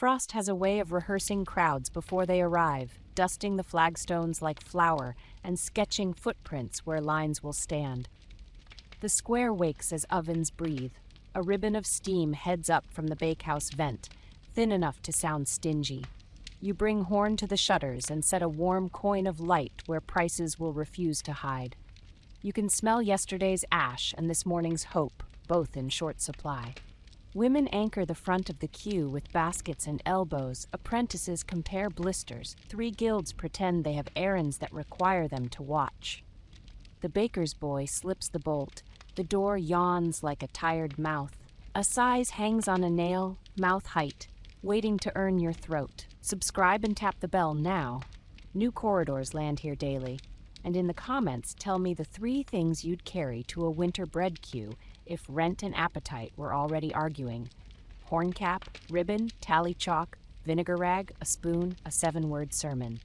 Frost has a way of rehearsing crowds before they arrive, dusting the flagstones like flour and sketching footprints where lines will stand. The square wakes as ovens breathe. A ribbon of steam heads up from the bakehouse vent, thin enough to sound stingy. You bring horn to the shutters and set a warm coin of light where prices will refuse to hide. You can smell yesterday's ash and this morning's hope, both in short supply. Women anchor the front of the queue with baskets and elbows. Apprentices compare blisters. 3 guilds pretend they have errands that require them to watch. The baker's boy slips the bolt. The door yawns like a tired mouth. A size hangs on a nail, mouth height, waiting to earn your throat. Subscribe and tap the bell now. New corridors land here daily. And in the comments, tell me the 3 things you'd carry to a winter bread queue if rent and appetite were already arguing. Horn cap, ribbon, tally chalk, vinegar rag, a spoon, a 7-word sermon.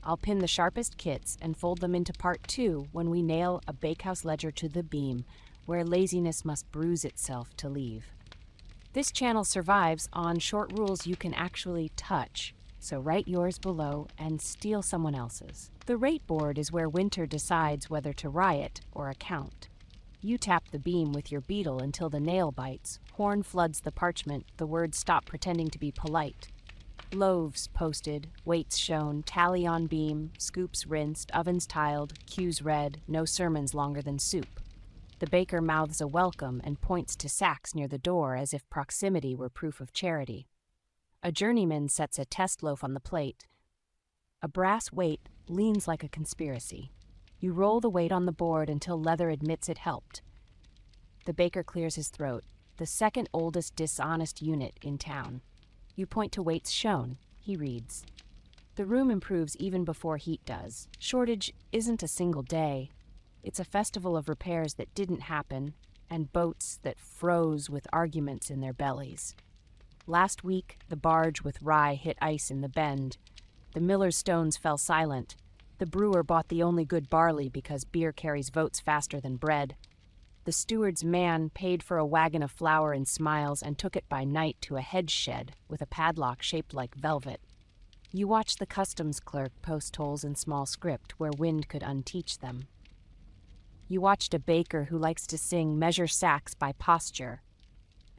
I'll pin the sharpest kits and fold them into part 2 when we nail a bakehouse ledger to the beam, where laziness must bruise itself to leave. This channel survives on short rules you can actually touch, so write yours below and steal someone else's. The rate board is where winter decides whether to riot or account. You tap the beam with your beetle until the nail bites. Horn floods the parchment. The words stop pretending to be polite. Loaves posted, weights shown, tally on beam, scoops rinsed, ovens tiled, queues read, no sermons longer than soup. The baker mouths a welcome and points to sacks near the door as if proximity were proof of charity. A journeyman sets a test loaf on the plate. A brass weight leans like a conspiracy. You roll the weight on the board until leather admits it helped. The baker clears his throat, the second oldest dishonest unit in town. You point to weights shown. He reads. The room improves even before heat does. Shortage isn't a single day. It's a festival of repairs that didn't happen, and boats that froze with arguments in their bellies. Last week, the barge with rye hit ice in the bend. The miller's stones fell silent. The brewer bought the only good barley because beer carries votes faster than bread. The steward's man paid for a wagon of flour and smiles and took it by night to a hedge shed with a padlock shaped like velvet. You watch the customs clerk post tolls in small script where wind could unteach them. You watched a baker who likes to sing measure sacks by posture.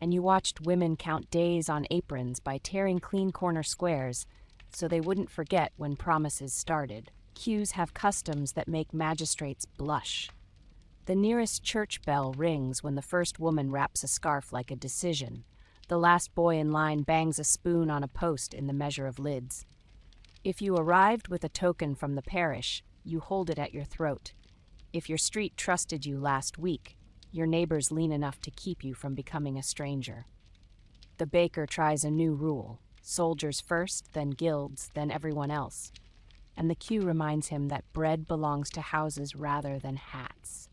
And you watched women count days on aprons by tearing clean corner squares so they wouldn't forget when promises started. Queues have customs that make magistrates blush. The nearest church bell rings when the first woman wraps a scarf like a decision. The last boy in line bangs a spoon on a post in the measure of lids. If you arrived with a token from the parish, you hold it at your throat. If your street trusted you last week, your neighbors lean enough to keep you from becoming a stranger. The baker tries a new rule. Soldiers first, then guilds, then everyone else. And the queue reminds him that bread belongs to houses rather than hats.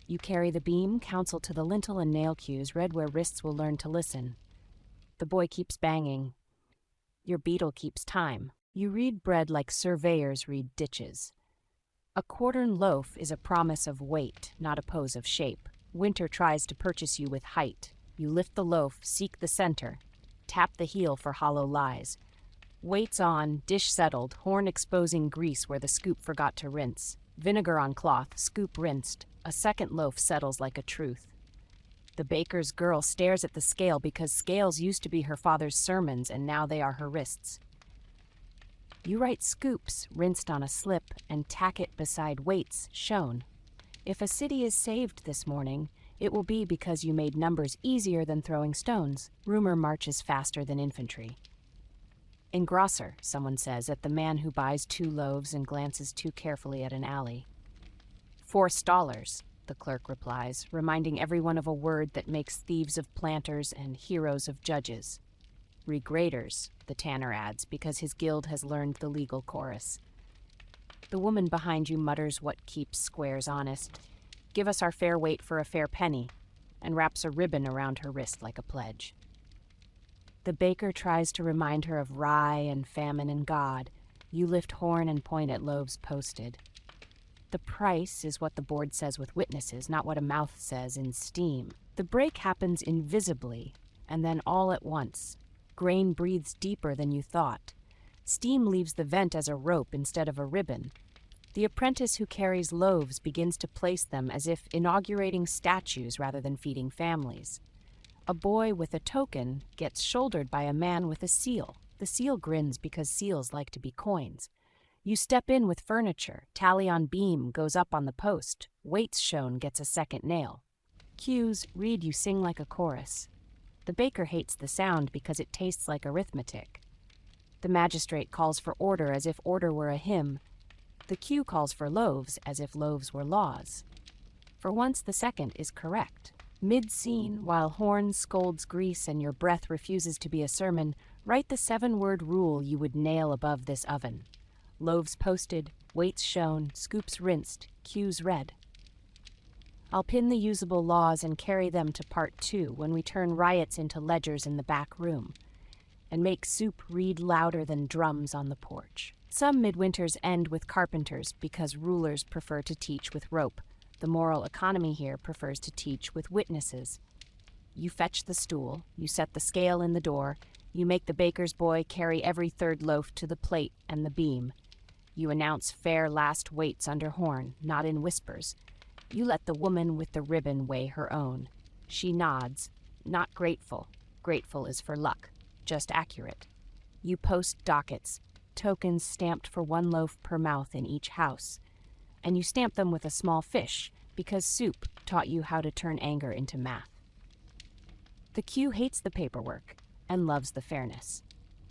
You carry the beam, counsel to the lintel and nail queues, read where wrists will learn to listen. The boy keeps banging. Your beetle keeps time. You read bread like surveyors read ditches. A quartern loaf is a promise of weight, not a pose of shape. Winter tries to purchase you with height. You lift the loaf, seek the center. Tap the heel for hollow lies. Weights on, dish settled, horn exposing grease where the scoop forgot to rinse. Vinegar on cloth, scoop rinsed. A second loaf settles like a truth. The baker's girl stares at the scale because scales used to be her father's sermons and now they are her wrists. You write scoops, rinsed on a slip, and tack it beside weights, shown. If a city is saved this morning, it will be because you made numbers easier than throwing stones. Rumor marches faster than infantry. Engrosser, someone says, at the man who buys 2 loaves and glances too carefully at an alley. 4 stallers, the clerk replies, reminding everyone of a word that makes thieves of planters and heroes of judges. Regraders, the tanner adds, because his guild has learned the legal chorus. The woman behind you mutters what keeps squares honest. Give us our fair weight for a fair penny, and wraps a ribbon around her wrist like a pledge. The baker tries to remind her of rye and famine and God. You lift horn and point at loaves posted. The price is what the board says with witnesses, not what a mouth says in steam. The break happens invisibly, and then all at once. Grain breathes deeper than you thought. Steam leaves the vent as a rope instead of a ribbon. The apprentice who carries loaves begins to place them as if inaugurating statues rather than feeding families. A boy with a token gets shouldered by a man with a seal. The seal grins because seals like to be coins. You step in with furniture, tally on beam goes up on the post, weights shown gets a second nail. Cues read you sing like a chorus. The baker hates the sound because it tastes like arithmetic. The magistrate calls for order as if order were a hymn. The cue calls for loaves as if loaves were laws. For once the second is correct. Mid-scene, while horn scolds grease and your breath refuses to be a sermon, write the 7-word rule you would nail above this oven. Loaves posted, weights shown, scoops rinsed, cues read. I'll pin the usable laws and carry them to part 2 when we turn riots into ledgers in the back room, and make soup read louder than drums on the porch. Some midwinters end with carpenters because rulers prefer to teach with rope. The moral economy here prefers to teach with witnesses. You fetch the stool, you set the scale in the door, you make the baker's boy carry every third loaf to the plate and the beam. You announce fair last weights under horn, not in whispers. You let the woman with the ribbon weigh her own. She nods, not grateful. Grateful is for luck, just accurate. You post dockets, tokens stamped for 1 loaf per mouth in each house. And you stamp them with a small fish, because soup taught you how to turn anger into math. The Q hates the paperwork and loves the fairness.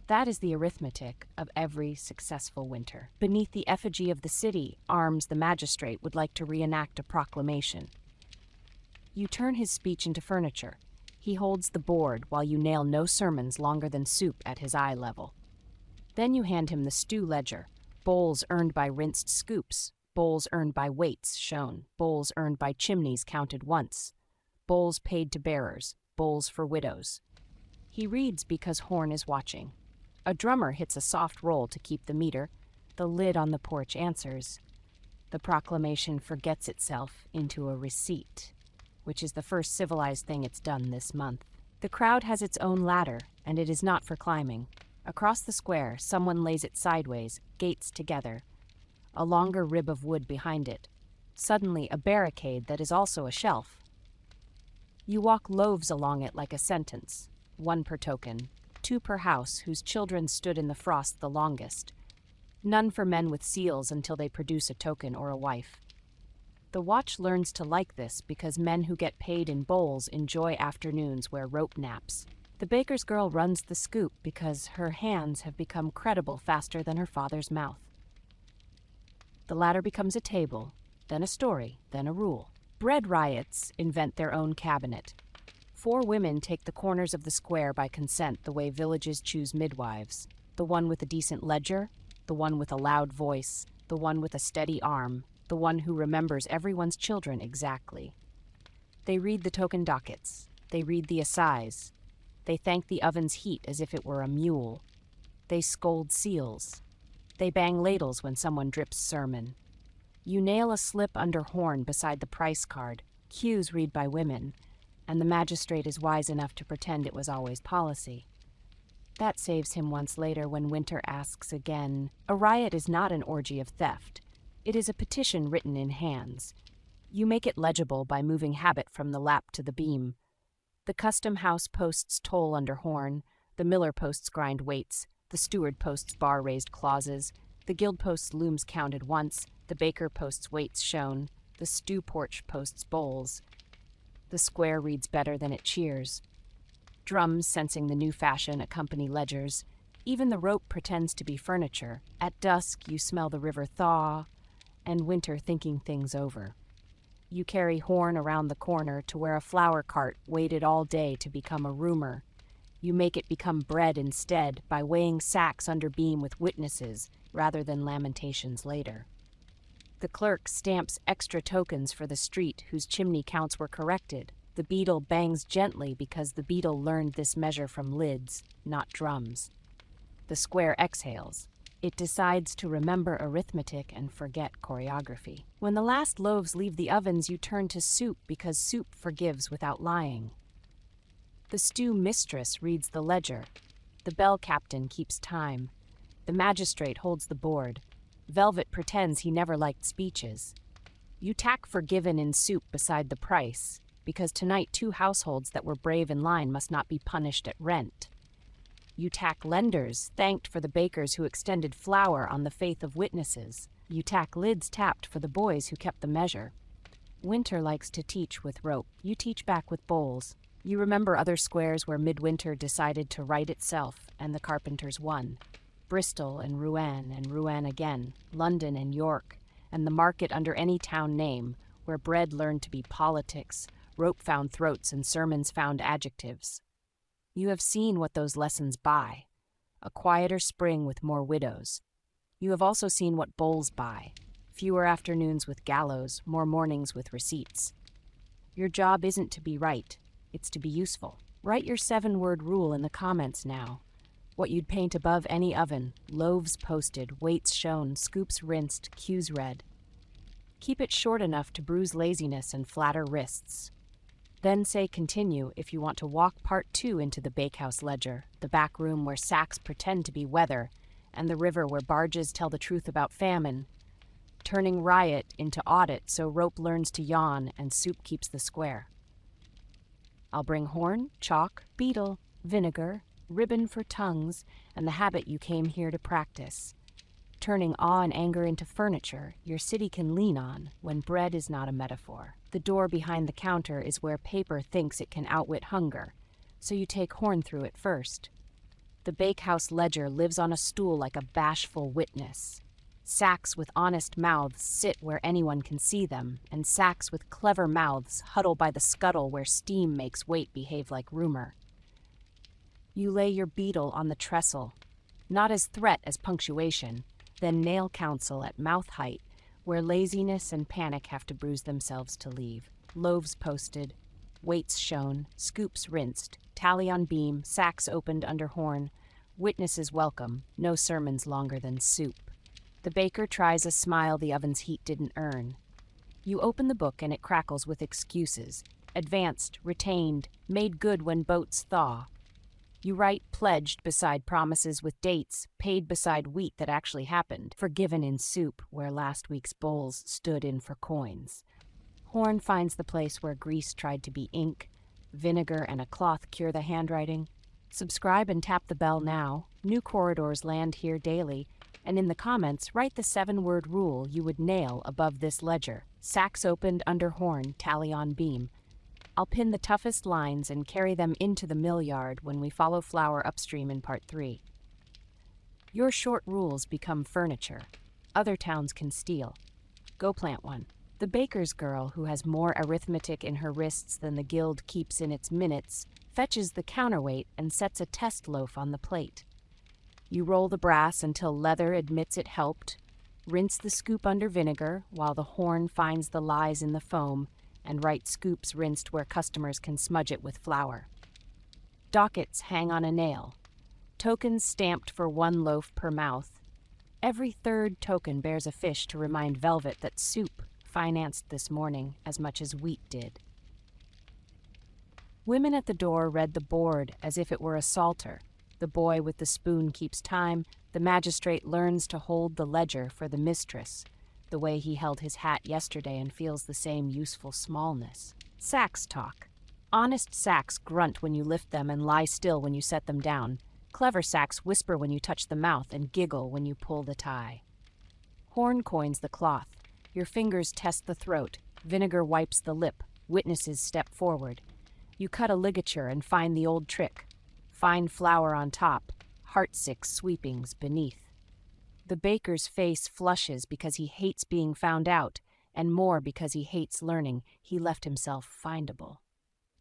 That is the arithmetic of every successful winter. Beneath the effigy of the city, Arms the magistrate would like to reenact a proclamation. You turn his speech into furniture. He holds the board while you nail no sermons longer than soup at his eye level. Then you hand him the stew ledger, bowls earned by rinsed scoops, bowls earned by weights shown, bowls earned by chimneys counted once, bowls paid to bearers, bowls for widows. He reads because horn is watching. A drummer hits a soft roll to keep the meter. The lid on the porch answers. The proclamation forgets itself into a receipt, which is the first civilized thing it's done this month. The crowd has its own ladder, and it is not for climbing. Across the square, someone lays it sideways, gates together. A longer rib of wood behind it. Suddenly, a barricade that is also a shelf. You walk loaves along it like a sentence, 1 per token, 2 per house whose children stood in the frost the longest. None for men with seals until they produce a token or a wife. The watch learns to like this because men who get paid in bowls enjoy afternoons where rope naps. The baker's girl runs the scoop because her hands have become credible faster than her father's mouth. The ladder becomes a table, then a story, then a rule. Bread riots invent their own cabinet. 4 women take the corners of the square by consent the way villages choose midwives. The one with a decent ledger, the one with a loud voice, the one with a steady arm, the one who remembers everyone's children exactly. They read the token dockets. They read the assize. They thank the oven's heat as if it were a mule. They scold seals. They bang ladles when someone drips sermon. You nail a slip under horn beside the price card. Cues read by women, and the magistrate is wise enough to pretend it was always policy. That saves him once later when Winter asks again. A riot is not an orgy of theft. It is a petition written in hands. You make it legible by moving habit from the lap to the beam. The custom house posts toll under horn, the miller posts grind weights, the steward posts bar-raised clauses, the guild posts looms counted once, the baker posts weights shown, the stew porch posts bowls. The square reads better than it cheers. Drums, sensing the new fashion, accompany ledgers. Even the rope pretends to be furniture. At dusk, you smell the river thaw, and Winter thinking things over. You carry horn around the corner to where a flower cart waited all day to become a rumor. You make it become bread instead by weighing sacks under beam with witnesses rather than lamentations later. The clerk stamps extra tokens for the street whose chimney counts were corrected. The beetle bangs gently because the beetle learned this measure from lids, not drums. The square exhales. It decides to remember arithmetic and forget choreography. When the last loaves leave the ovens, you turn to soup because soup forgives without lying. The stew mistress reads the ledger. The bell captain keeps time. The magistrate holds the board. Velvet pretends he never liked speeches. You tack forgiven in soup beside the price, because tonight 2 households that were brave in line must not be punished at rent. You tack lenders, thanked for the bakers who extended flour on the faith of witnesses. You tack lids tapped for the boys who kept the measure. Winter likes to teach with rope. You teach back with bowls. You remember other squares where Midwinter decided to right itself, and the carpenters won. Bristol and Rouen again, London and York, and the market under any town name, where bread learned to be politics, rope found throats, and sermons found adjectives. You have seen what those lessons buy. A quieter spring with more widows. You have also seen what bowls buy. Fewer afternoons with gallows, more mornings with receipts. Your job isn't to be right, it's to be useful. Write your 7-word rule in the comments now. What you'd paint above any oven, loaves posted, weights shown, scoops rinsed, cues read. Keep it short enough to bruise laziness and flatter wrists. Then say continue if you want to walk part 2 into the bakehouse ledger, the back room where sacks pretend to be weather, and the river where barges tell the truth about famine. Turning riot into audit so rope learns to yawn and soup keeps the square. I'll bring horn, chalk, beetle, vinegar, ribbon for tongues, and the habit you came here to practice. Turning awe and anger into furniture your city can lean on when bread is not a metaphor. The door behind the counter is where paper thinks it can outwit hunger, so you take horn through it first. The bakehouse ledger lives on a stool like a bashful witness. Sacks with honest mouths sit where anyone can see them, and sacks with clever mouths huddle by the scuttle where steam makes weight behave like rumor. You lay your beetle on the trestle, not as threat as punctuation, then nail counsel at mouth height, where laziness and panic have to bruise themselves to leave. Loaves posted, weights shown, scoops rinsed, tally on beam, sacks opened under horn, witnesses welcome, no sermons longer than soup. The baker tries a smile the oven's heat didn't earn. You open the book and it crackles with excuses, advanced, retained, made good when boats thaw. You write pledged beside promises with dates, paid beside wheat that actually happened, forgiven in soup where last week's bowls stood in for coins. Horn finds the place where grease tried to be ink, vinegar and a cloth cure the handwriting. Subscribe and tap the bell now. New corridors land here daily. And in the comments, write the 7-word rule you would nail above this ledger. Sacks opened under horn, tally on beam. I'll pin the toughest lines and carry them into the mill yard when we follow flour upstream in part 3. Your short rules become furniture. Other towns can steal. Go plant one. The baker's girl, who has more arithmetic in her wrists than the guild keeps in its minutes, fetches the counterweight and sets a test loaf on the plate. You roll the brass until leather admits it helped, rinse the scoop under vinegar while the horn finds the lies in the foam, and write scoops rinsed where customers can smudge it with flour. Dockets hang on a nail. Tokens stamped for 1 loaf per mouth. Every 3rd token bears a fish to remind Velvet that soup financed this morning as much as wheat did. Women at the door read the board as if it were a psalter. The boy with the spoon keeps time. The magistrate learns to hold the ledger for the mistress, the way he held his hat yesterday and feels the same useful smallness. Sacks talk. Honest sacks grunt when you lift them and lie still when you set them down. Clever sacks whisper when you touch the mouth and giggle when you pull the tie. Horn coins the cloth. Your fingers test the throat. Vinegar wipes the lip. Witnesses step forward. You cut a ligature and find the old trick. Fine flour on top, heartsick sweepings beneath. The baker's face flushes because he hates being found out, and more because he hates learning. He left himself findable.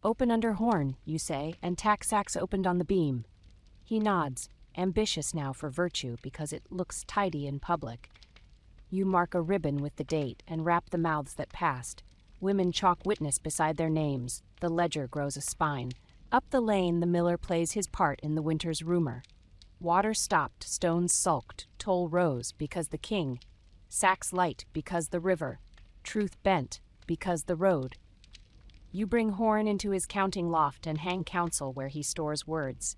Open under horn, you say, and tack sacks opened on the beam. He nods, ambitious now for virtue because it looks tidy in public. You mark a ribbon with the date and wrap the mouths that passed. Women chalk witness beside their names. The ledger grows a spine. Up the lane, the miller plays his part in the winter's rumor. Water stopped, stones sulked, toll rose because the king. Sacks light because the river. Truth bent because the road. You bring horn into his counting loft and hang counsel where he stores words.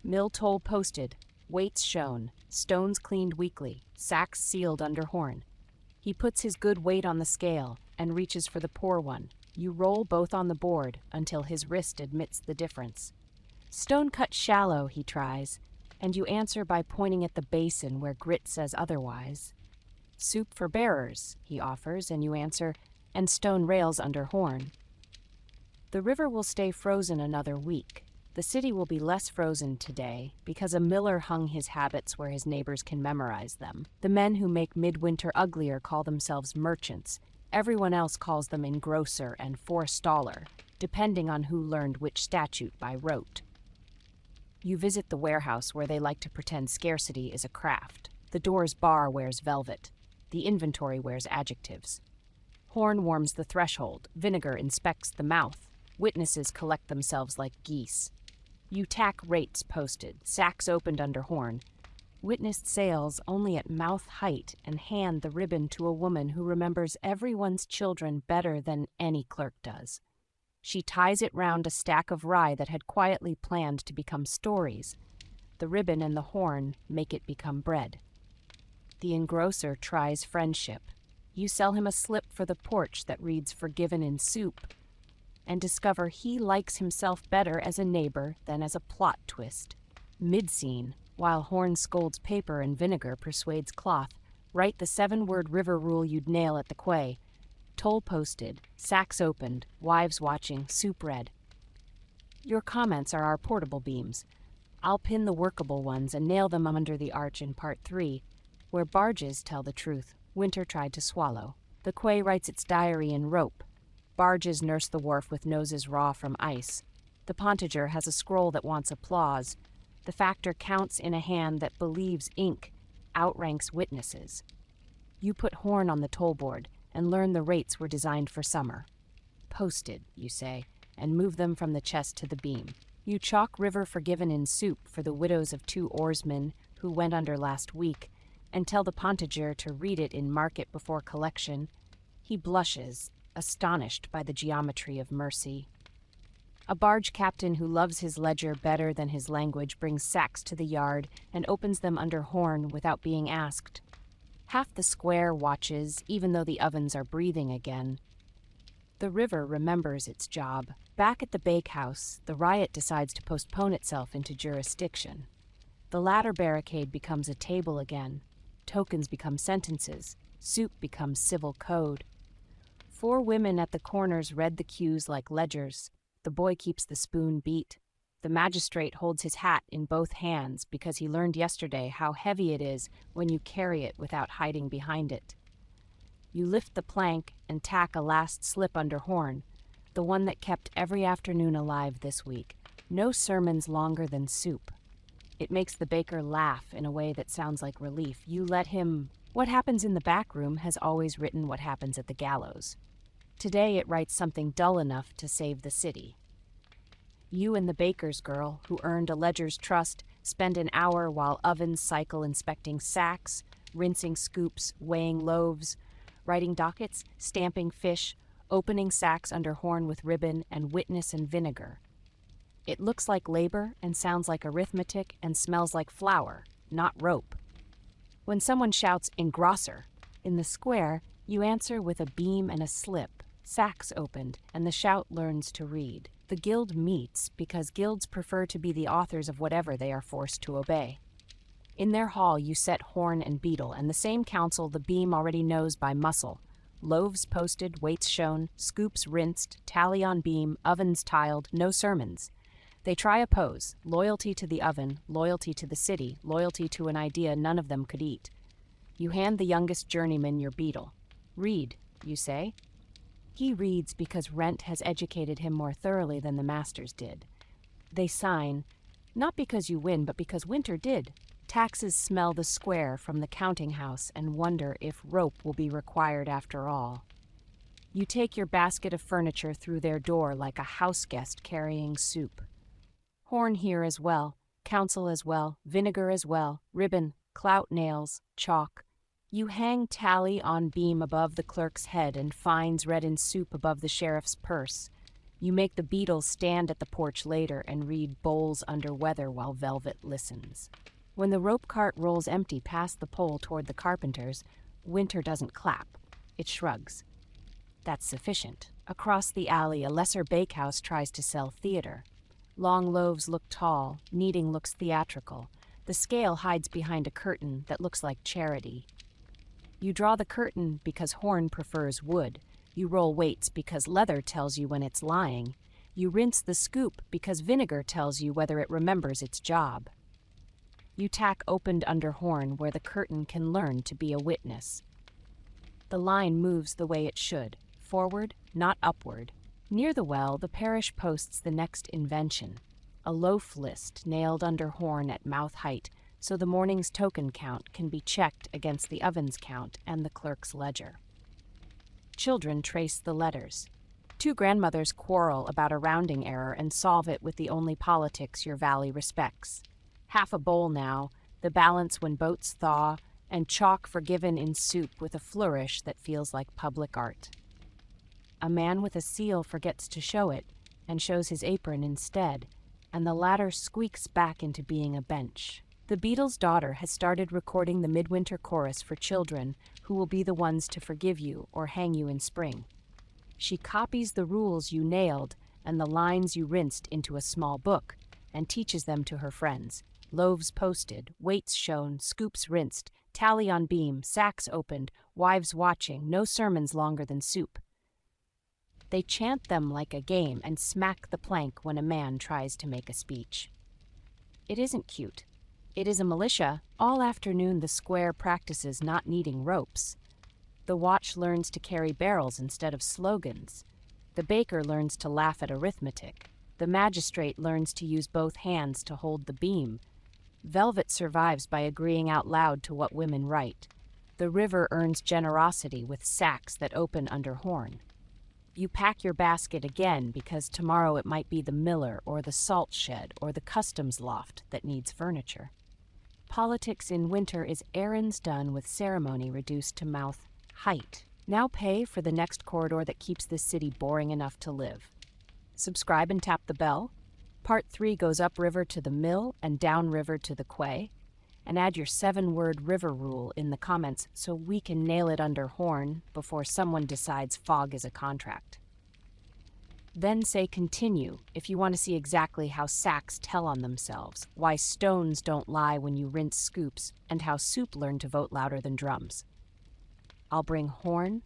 Mill toll posted, weights shown, stones cleaned weekly, sacks sealed under horn. He puts his good weight on the scale and reaches for the poor one. You roll both on the board until his wrist admits the difference. Stone cut shallow, he tries, and you answer by pointing at the basin where grit says otherwise. Soup for bearers, he offers, and you answer, and stone rails under horn. The river will stay frozen another week. The city will be less frozen today because a miller hung his habits where his neighbors can memorize them. The men who make midwinter uglier call themselves merchants. Everyone else calls them engrosser and forestaller, depending on who learned which statute by rote. You visit the warehouse where they like to pretend scarcity is a craft. The door's bar wears velvet. The inventory wears adjectives. Horn warms the threshold. Vinegar inspects the mouth. Witnesses collect themselves like geese. You tack rates posted, sacks opened under horn. Witnessed sales only at mouth height and hand the ribbon to a woman who remembers everyone's children better than any clerk does. She ties it round a stack of rye that had quietly planned to become stories. The ribbon and the horn make it become bread. The engrosser tries friendship. You sell him a slip for the porch that reads "Forgiven in Soup," and discover he likes himself better as a neighbor than as a plot twist. Mid-scene, while Horn scolds paper and vinegar persuades cloth, write the 7-word river rule you'd nail at the quay. Toll posted, sacks opened, wives watching, soup read. Your comments are our portable beams. I'll pin the workable ones and nail them under the arch in part 3, where barges tell the truth. Winter tried to swallow. The quay writes its diary in rope. Barges nurse the wharf with noses raw from ice. The pontager has a scroll that wants applause. The factor counts in a hand that believes ink outranks witnesses. You put horn on the toll board and learn the rates were designed for summer. Posted, you say, and move them from the chest to the beam. You chalk river forgiven in soup for the widows of 2 oarsmen who went under last week, and tell the pontager to read it in market before collection. He blushes, astonished by the geometry of mercy. A barge captain who loves his ledger better than his language brings sacks to the yard and opens them under horn without being asked. Half the square watches, even though the ovens are breathing again. The river remembers its job. Back at the bakehouse, the riot decides to postpone itself into jurisdiction. The ladder barricade becomes a table again. Tokens become sentences. Soup becomes civil code. 4 women at the corners read the cues like ledgers. The boy keeps the spoon beat. The magistrate holds his hat in both hands because he learned yesterday how heavy it is when you carry it without hiding behind it. You lift the plank and tack a last slip under horn, the one that kept every afternoon alive this week. No sermons longer than soup. It makes the baker laugh in a way that sounds like relief. You let him. What happens in the back room has always written what happens at the gallows. Today it writes something dull enough to save the city. You and the baker's girl, who earned a ledger's trust, spend an hour while ovens cycle inspecting sacks, rinsing scoops, weighing loaves, writing dockets, stamping fish, opening sacks under horn with ribbon and witness and vinegar. It looks like labor and sounds like arithmetic and smells like flour, not rope. When someone shouts "engrosser" in the square, you answer with a beam and a slip. Sacks opened, and the shout learns to read. The guild meets because guilds prefer to be the authors of whatever they are forced to obey. In their hall you set horn and beetle, and the same council the beam already knows by muscle. Loaves posted, weights shown, scoops rinsed, tally on beam, ovens tiled, no sermons. They try a pose, loyalty to the oven, loyalty to the city, loyalty to an idea none of them could eat. You hand the youngest journeyman your beetle. Read, you say. He reads because rent has educated him more thoroughly than the masters did. They sign, not because you win, but because Winter did. Taxes smell the square from the counting house and wonder if rope will be required after all. You take your basket of furniture through their door like a house guest carrying soup. Horn here as well, council as well, vinegar as well, ribbon, clout nails, chalk. You hang tally on beam above the clerk's head and fines read in soup above the sheriff's purse. You make the beetles stand at the porch later and read Bowls Under Weather while Velvet listens. When the rope cart rolls empty past the pole toward the carpenters, Winter doesn't clap. It shrugs. That's sufficient. Across the alley, a lesser bakehouse tries to sell theater. Long loaves look tall, kneading looks theatrical. The scale hides behind a curtain that looks like charity. You draw the curtain because horn prefers wood. You roll weights because leather tells you when it's lying. You rinse the scoop because vinegar tells you whether it remembers its job. You tack opened under horn where the curtain can learn to be a witness. The line moves the way it should, forward, not upward. Near the well, the parish posts the next invention, a loaf list nailed under horn at mouth height so the morning's token count can be checked against the oven's count and the clerk's ledger. Children trace the letters. Two grandmothers quarrel about a rounding error and solve it with the only politics your valley respects. Half a bowl now, the balance when boats thaw, and chalk forgiven in soup with a flourish that feels like public art. A man with a seal forgets to show it, and shows his apron instead, and the latter squeaks back into being a bench. The Beatles' daughter has started recording the Midwinter chorus for children who will be the ones to forgive you or hang you in spring. She copies the rules you nailed and the lines you rinsed into a small book, and teaches them to her friends. Loaves posted, weights shown, scoops rinsed, tally on beam, sacks opened, wives watching, no sermons longer than soup. They chant them like a game and smack the plank when a man tries to make a speech. It isn't cute. It is a militia. All afternoon the square practices not needing ropes. The watch learns to carry barrels instead of slogans. The baker learns to laugh at arithmetic. The magistrate learns to use both hands to hold the beam. Velvet survives by agreeing out loud to what women write. The river earns generosity with sacks that open under horn. You pack your basket again because tomorrow it might be the miller or the salt shed or the customs loft that needs furniture. Politics in winter is errands done with ceremony reduced to mouth height. Now pay for the next corridor that keeps this city boring enough to live. Subscribe and tap the bell. Part 3 goes upriver to the mill and downriver to the quay. And add your 7-word river rule in the comments so we can nail it under horn before someone decides fog is a contract. Then say continue if you want to see exactly how sacks tell on themselves, why stones don't lie when you rinse scoops, and how soup learned to vote louder than drums. I'll bring horn,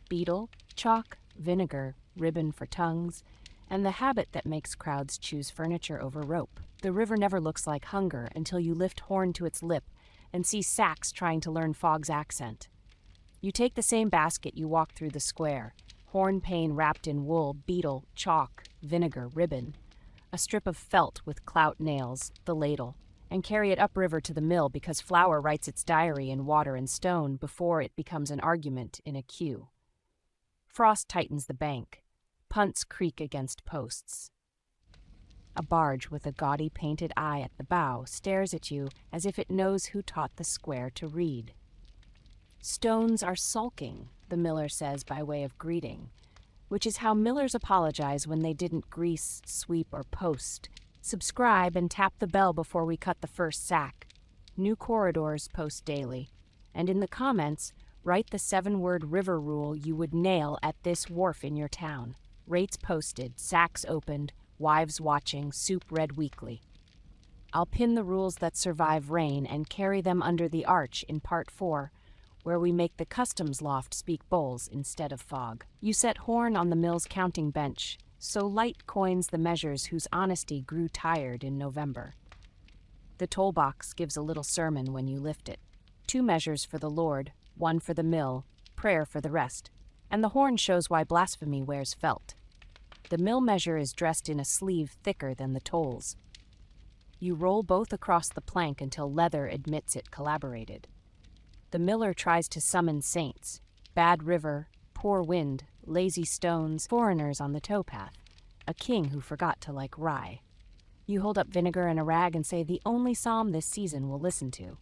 beetle, chalk, vinegar, ribbon for tongues, and the habit that makes crowds choose furniture over rope. The river never looks like hunger until you lift horn to its lip and see sacks trying to learn fog's accent. You take the same basket you walk through the square, horn pane wrapped in wool, beetle, chalk, vinegar, ribbon, a strip of felt with clout nails, the ladle, and carry it upriver to the mill because flour writes its diary in water and stone before it becomes an argument in a queue. Frost tightens the bank. Punts creak against posts. A barge with a gaudy painted eye at the bow stares at you as if it knows who taught the square to read. Stones are sulking, the miller says by way of greeting, which is how millers apologize when they didn't grease, sweep, or post. Subscribe and tap the bell before we cut the first sack. New corridors post daily. And in the comments, write the 7-word river rule you would nail at this wharf in your town. Rates posted, sacks opened, wives watching, soup read weekly. I'll pin the rules that survive rain and carry them under the arch in Part 4, where we make the customs loft speak bowls instead of fog. You set horn on the mill's counting bench, so light coins the measures whose honesty grew tired in November. The toll box gives a little sermon when you lift it. 2 measures for the Lord, 1 for the mill, prayer for the rest, and the horn shows why blasphemy wears felt. The mill measure is dressed in a sleeve thicker than the tolls. You roll both across the plank until leather admits it collaborated. The miller tries to summon saints, bad river, poor wind, lazy stones, foreigners on the towpath, a king who forgot to like rye. You hold up vinegar and a rag and say the only psalm this season will listen to.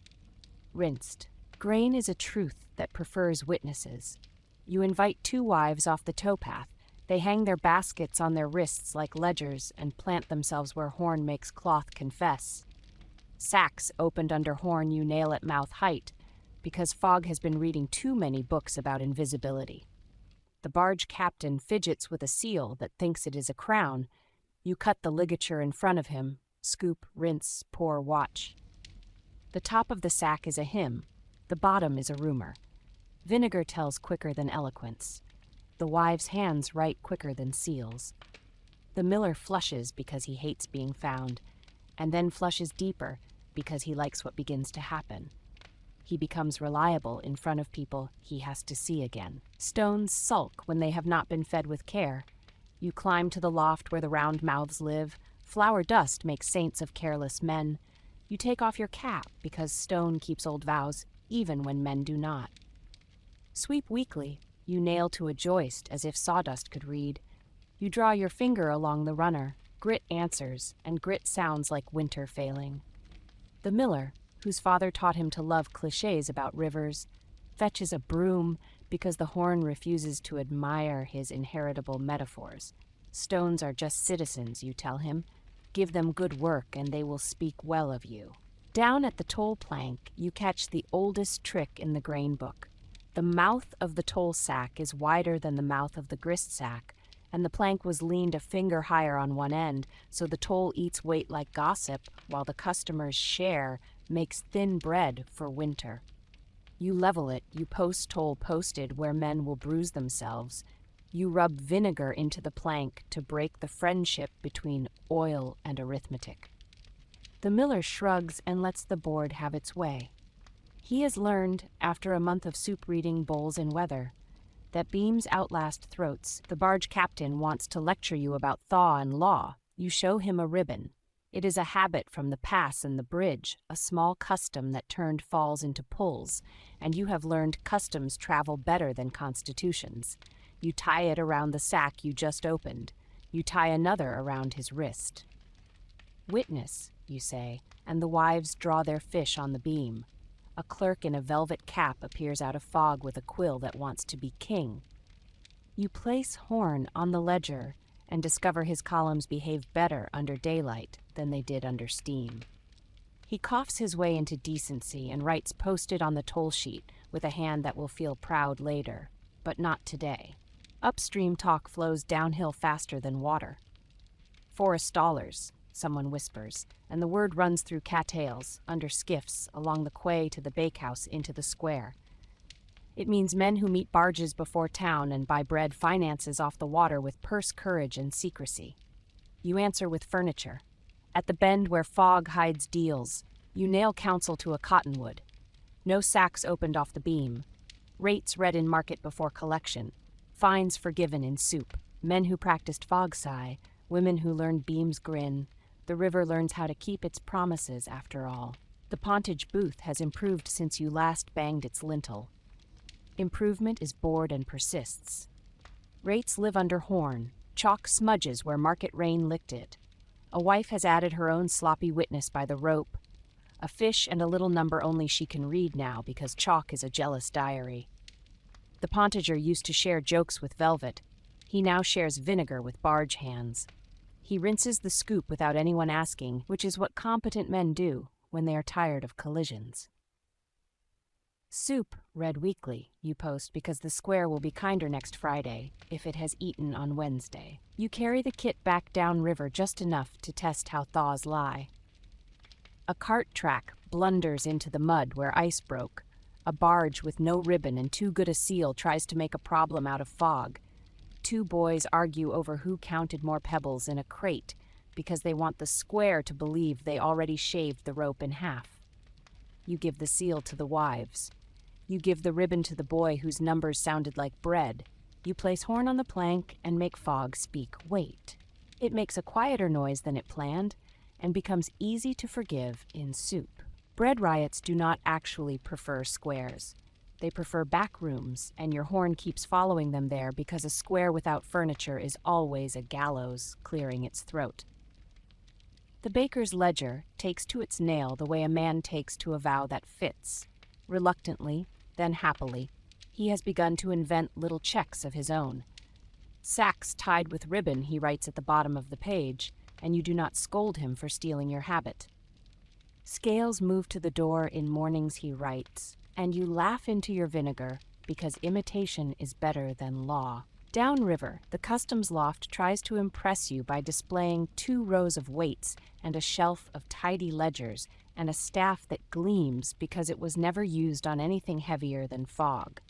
Rinsed. Grain is a truth that prefers witnesses. You invite 2 wives off the towpath, They hang their baskets on their wrists like ledgers and plant themselves where horn makes cloth confess. Sacks opened under horn you nail at mouth height, because fog has been reading too many books about invisibility. The barge captain fidgets with a seal that thinks it is a crown. You cut the ligature in front of him, scoop, rinse, pour, watch. The top of the sack is a hymn, the bottom is a rumor. Vinegar tells quicker than eloquence. The wives' hands write quicker than seals. The miller flushes because he hates being found, and then flushes deeper because he likes what begins to happen. He becomes reliable in front of people he has to see again. Stones sulk when they have not been fed with care. You climb to the loft where the round mouths live. Flour dust makes saints of careless men. You take off your cap because stone keeps old vows, even when men do not. Sweep weekly. You nail to a joist as if sawdust could read. You draw your finger along the runner. Grit answers, and grit sounds like winter failing. The miller, whose father taught him to love clichés about rivers, fetches a broom because the horn refuses to admire his inheritable metaphors. Stones are just citizens, you tell him. Give them good work and they will speak well of you. Down at the toll plank, you catch the oldest trick in the grain book. The mouth of the toll sack is wider than the mouth of the grist sack, and the plank was leaned a finger higher on one end, so the toll eats weight like gossip, while the customer's share makes thin bread for winter. You level it, you post toll posted where men will bruise themselves. You rub vinegar into the plank to break the friendship between oil and arithmetic. The miller shrugs and lets the board have its way. He has learned, after a month of soup reading bowls and weather, that beams outlast throats. The barge captain wants to lecture you about thaw and law. You show him a ribbon. It is a habit from the pass and the bridge, a small custom that turned falls into pulls, and you have learned customs travel better than constitutions. You tie it around the sack you just opened. You tie another around his wrist. Witness, you say, and the wives draw their fish on the beam. A clerk in a velvet cap appears out of fog with a quill that wants to be king. You place horn on the ledger and discover his columns behave better under daylight than they did under steam. He coughs his way into decency and writes posted on the toll sheet with a hand that will feel proud later, but not today. Upstream talk flows downhill faster than water. $4, someone whispers, and the word runs through cattails, under skiffs, along the quay to the bakehouse into the square. It means men who meet barges before town and buy bread finances off the water with purse courage and secrecy. You answer with furniture. At the bend where fog hides deals, you nail counsel to a cottonwood. No sacks opened off the beam. Rates read in market before collection. Fines forgiven in soup. Men who practiced fog sigh. Women who learned beams grin. The river learns how to keep its promises after all. The pontage booth has improved since you last banged its lintel. Improvement is bored and persists. Rates live under horn. Chalk smudges where market rain licked it. A wife has added her own sloppy witness by the rope. A fish and a little number only she can read now because chalk is a jealous diary. The pontager used to share jokes with velvet. He now shares vinegar with barge hands. He rinses the scoop without anyone asking, which is what competent men do when they are tired of collisions. Soup, read weekly, you post because the square will be kinder next Friday if it has eaten on Wednesday. You carry the kit back downriver just enough to test how thaws lie. A cart track blunders into the mud where ice broke. A barge with no ribbon and too good a seal tries to make a problem out of fog. Two boys argue over who counted more pebbles in a crate because they want the square to believe they already shaved the rope in half. You give the seal to the wives. You give the ribbon to the boy whose numbers sounded like bread. You place horn on the plank and make fog speak wait. It makes a quieter noise than it planned and becomes easy to forgive in soup. Bread riots do not actually prefer squares. They prefer back rooms, and your horn keeps following them there because a square without furniture is always a gallows clearing its throat. The baker's ledger takes to its nail the way a man takes to a vow that fits. Reluctantly, then happily, he has begun to invent little checks of his own. Sacks tied with ribbon, he writes at the bottom of the page, and you do not scold him for stealing your habit. Scales move to the door in mornings, he writes, and you laugh into your vinegar because imitation is better than law. Downriver, the customs loft tries to impress you by displaying 2 rows of weights and a shelf of tidy ledgers and a staff that gleams because it was never used on anything heavier than fog.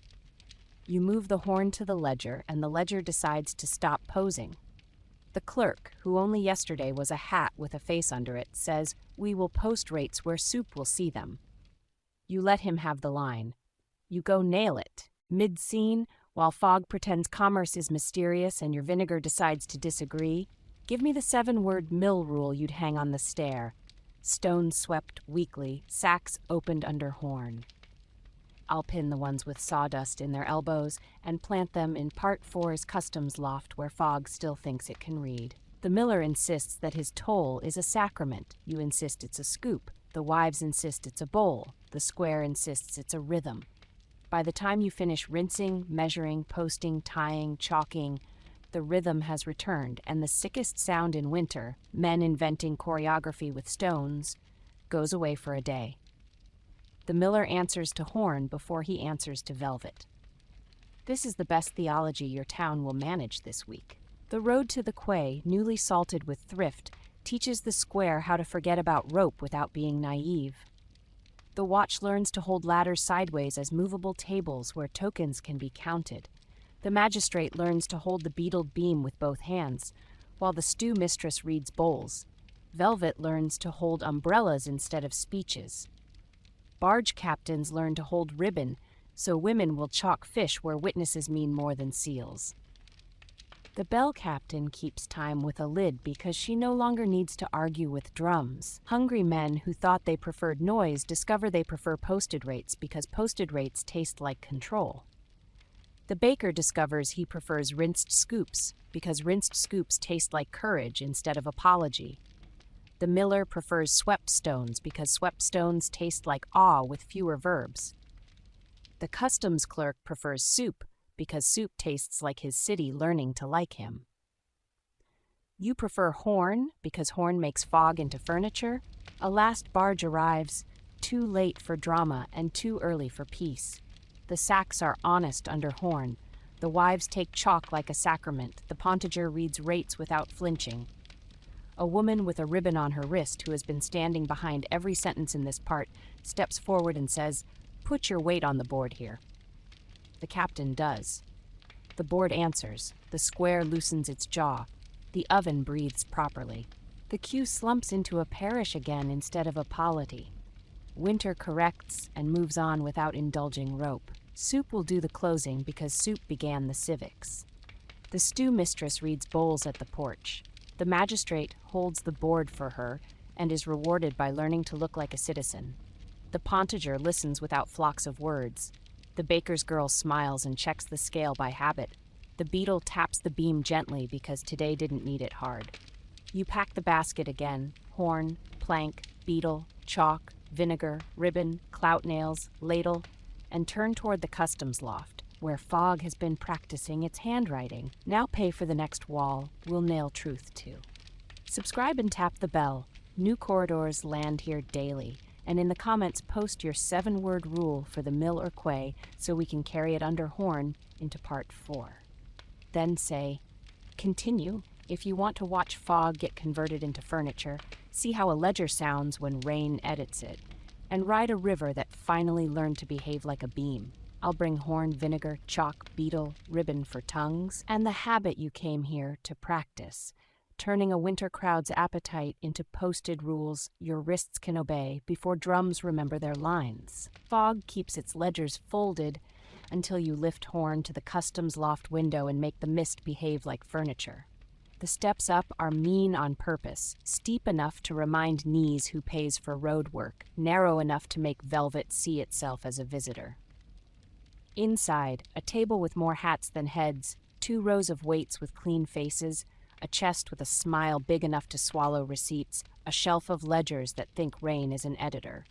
You move the horn to the ledger, and the ledger decides to stop posing. The clerk, who only yesterday was a hat with a face under it, says, "We will post rates where Soup will see them." You let him have the line. You go nail it. Mid-scene, while Fog pretends commerce is mysterious and your vinegar decides to disagree, give me the 7-word mill rule you'd hang on the stair. Stones swept weekly, sacks opened under horn. I'll pin the ones with sawdust in their elbows and plant them in Part 4's customs loft where Fog still thinks it can read. The miller insists that his toll is a sacrament. You insist it's a scoop. The wives insist it's a bowl. The square insists it's a rhythm. By the time you finish rinsing, measuring, posting, tying, chalking, the rhythm has returned, and the sickest sound in winter, men inventing choreography with stones, goes away for a day. The miller answers to horn before he answers to velvet. This is the best theology your town will manage this week. The road to the quay, newly salted with thrift, teaches the square how to forget about rope without being naive. The watch learns to hold ladders sideways as movable tables where tokens can be counted. The magistrate learns to hold the beetled beam with both hands, while the stew mistress reads bowls. Velvet learns to hold umbrellas instead of speeches. Barge captains learn to hold ribbon, so women will chalk fish where witnesses mean more than seals. The bell captain keeps time with a lid because she no longer needs to argue with drums. Hungry men who thought they preferred noise discover they prefer posted rates because posted rates taste like control. The baker discovers he prefers rinsed scoops because rinsed scoops taste like courage instead of apology. The miller prefers swept stones because swept stones taste like awe with fewer verbs. The customs clerk prefers soup because soup tastes like his city learning to like him. You prefer horn because horn makes fog into furniture. A last barge arrives, too late for drama and too early for peace. The sacks are honest under horn. The wives take chalk like a sacrament. The pontager reads rates without flinching. A woman with a ribbon on her wrist who has been standing behind every sentence in this part steps forward and says, "Put your weight on the board here." The captain does. The board answers. The square loosens its jaw. The oven breathes properly. The queue slumps into a parish again instead of a polity. Winter corrects and moves on without indulging rope. Soup will do the closing because Soup began the civics. The stew mistress reads bowls at the porch. The magistrate holds the board for her and is rewarded by learning to look like a citizen. The pontager listens without flocks of words. The baker's girl smiles and checks the scale by habit. The beetle taps the beam gently because today didn't need it hard. You pack the basket again, horn, plank, beetle, chalk, vinegar, ribbon, clout nails, ladle, and turn toward the customs loft, where Fog has been practicing its handwriting. Now pay for the next wall. We'll nail truth too. Subscribe and tap the bell. New corridors land here daily. And in the comments, post your 7-word rule for the mill or quay so we can carry it under horn into Part 4. Then say, continue if you want to watch Fog get converted into furniture, see how a ledger sounds when rain edits it, and ride a river that finally learned to behave like a beam. I'll bring horn, vinegar, chalk, beetle, ribbon for tongues, and the habit you came here to practice, turning a winter crowd's appetite into posted rules your wrists can obey before drums remember their lines. Fog keeps its ledgers folded until you lift horn to the customs loft window and make the mist behave like furniture. The steps up are mean on purpose, steep enough to remind knees who pays for road work, narrow enough to make velvet see itself as a visitor. Inside, a table with more hats than heads, 2 rows of waits with clean faces, a chest with a smile big enough to swallow receipts, a shelf of ledgers that think Rain is an editor.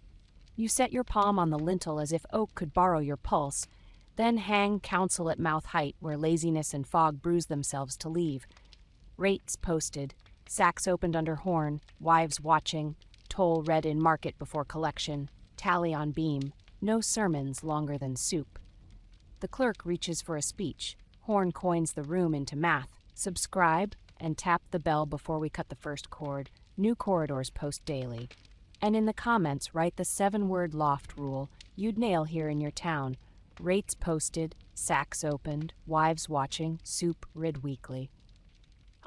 You set your palm on the lintel as if oak could borrow your pulse, Then hang counsel at mouth height where laziness and fog bruise themselves to leave. Rates posted, sacks opened under horn, wives watching, toll read in market before collection, tally on beam, no sermons longer than soup. The clerk reaches for a speech. Horn coins the room into math. Subscribe and tap the bell before we cut the first cord. New corridors post daily. And in the comments, write the 7-word loft rule you'd nail here in your town. Rates posted, sacks opened, wives watching, soup rid weekly.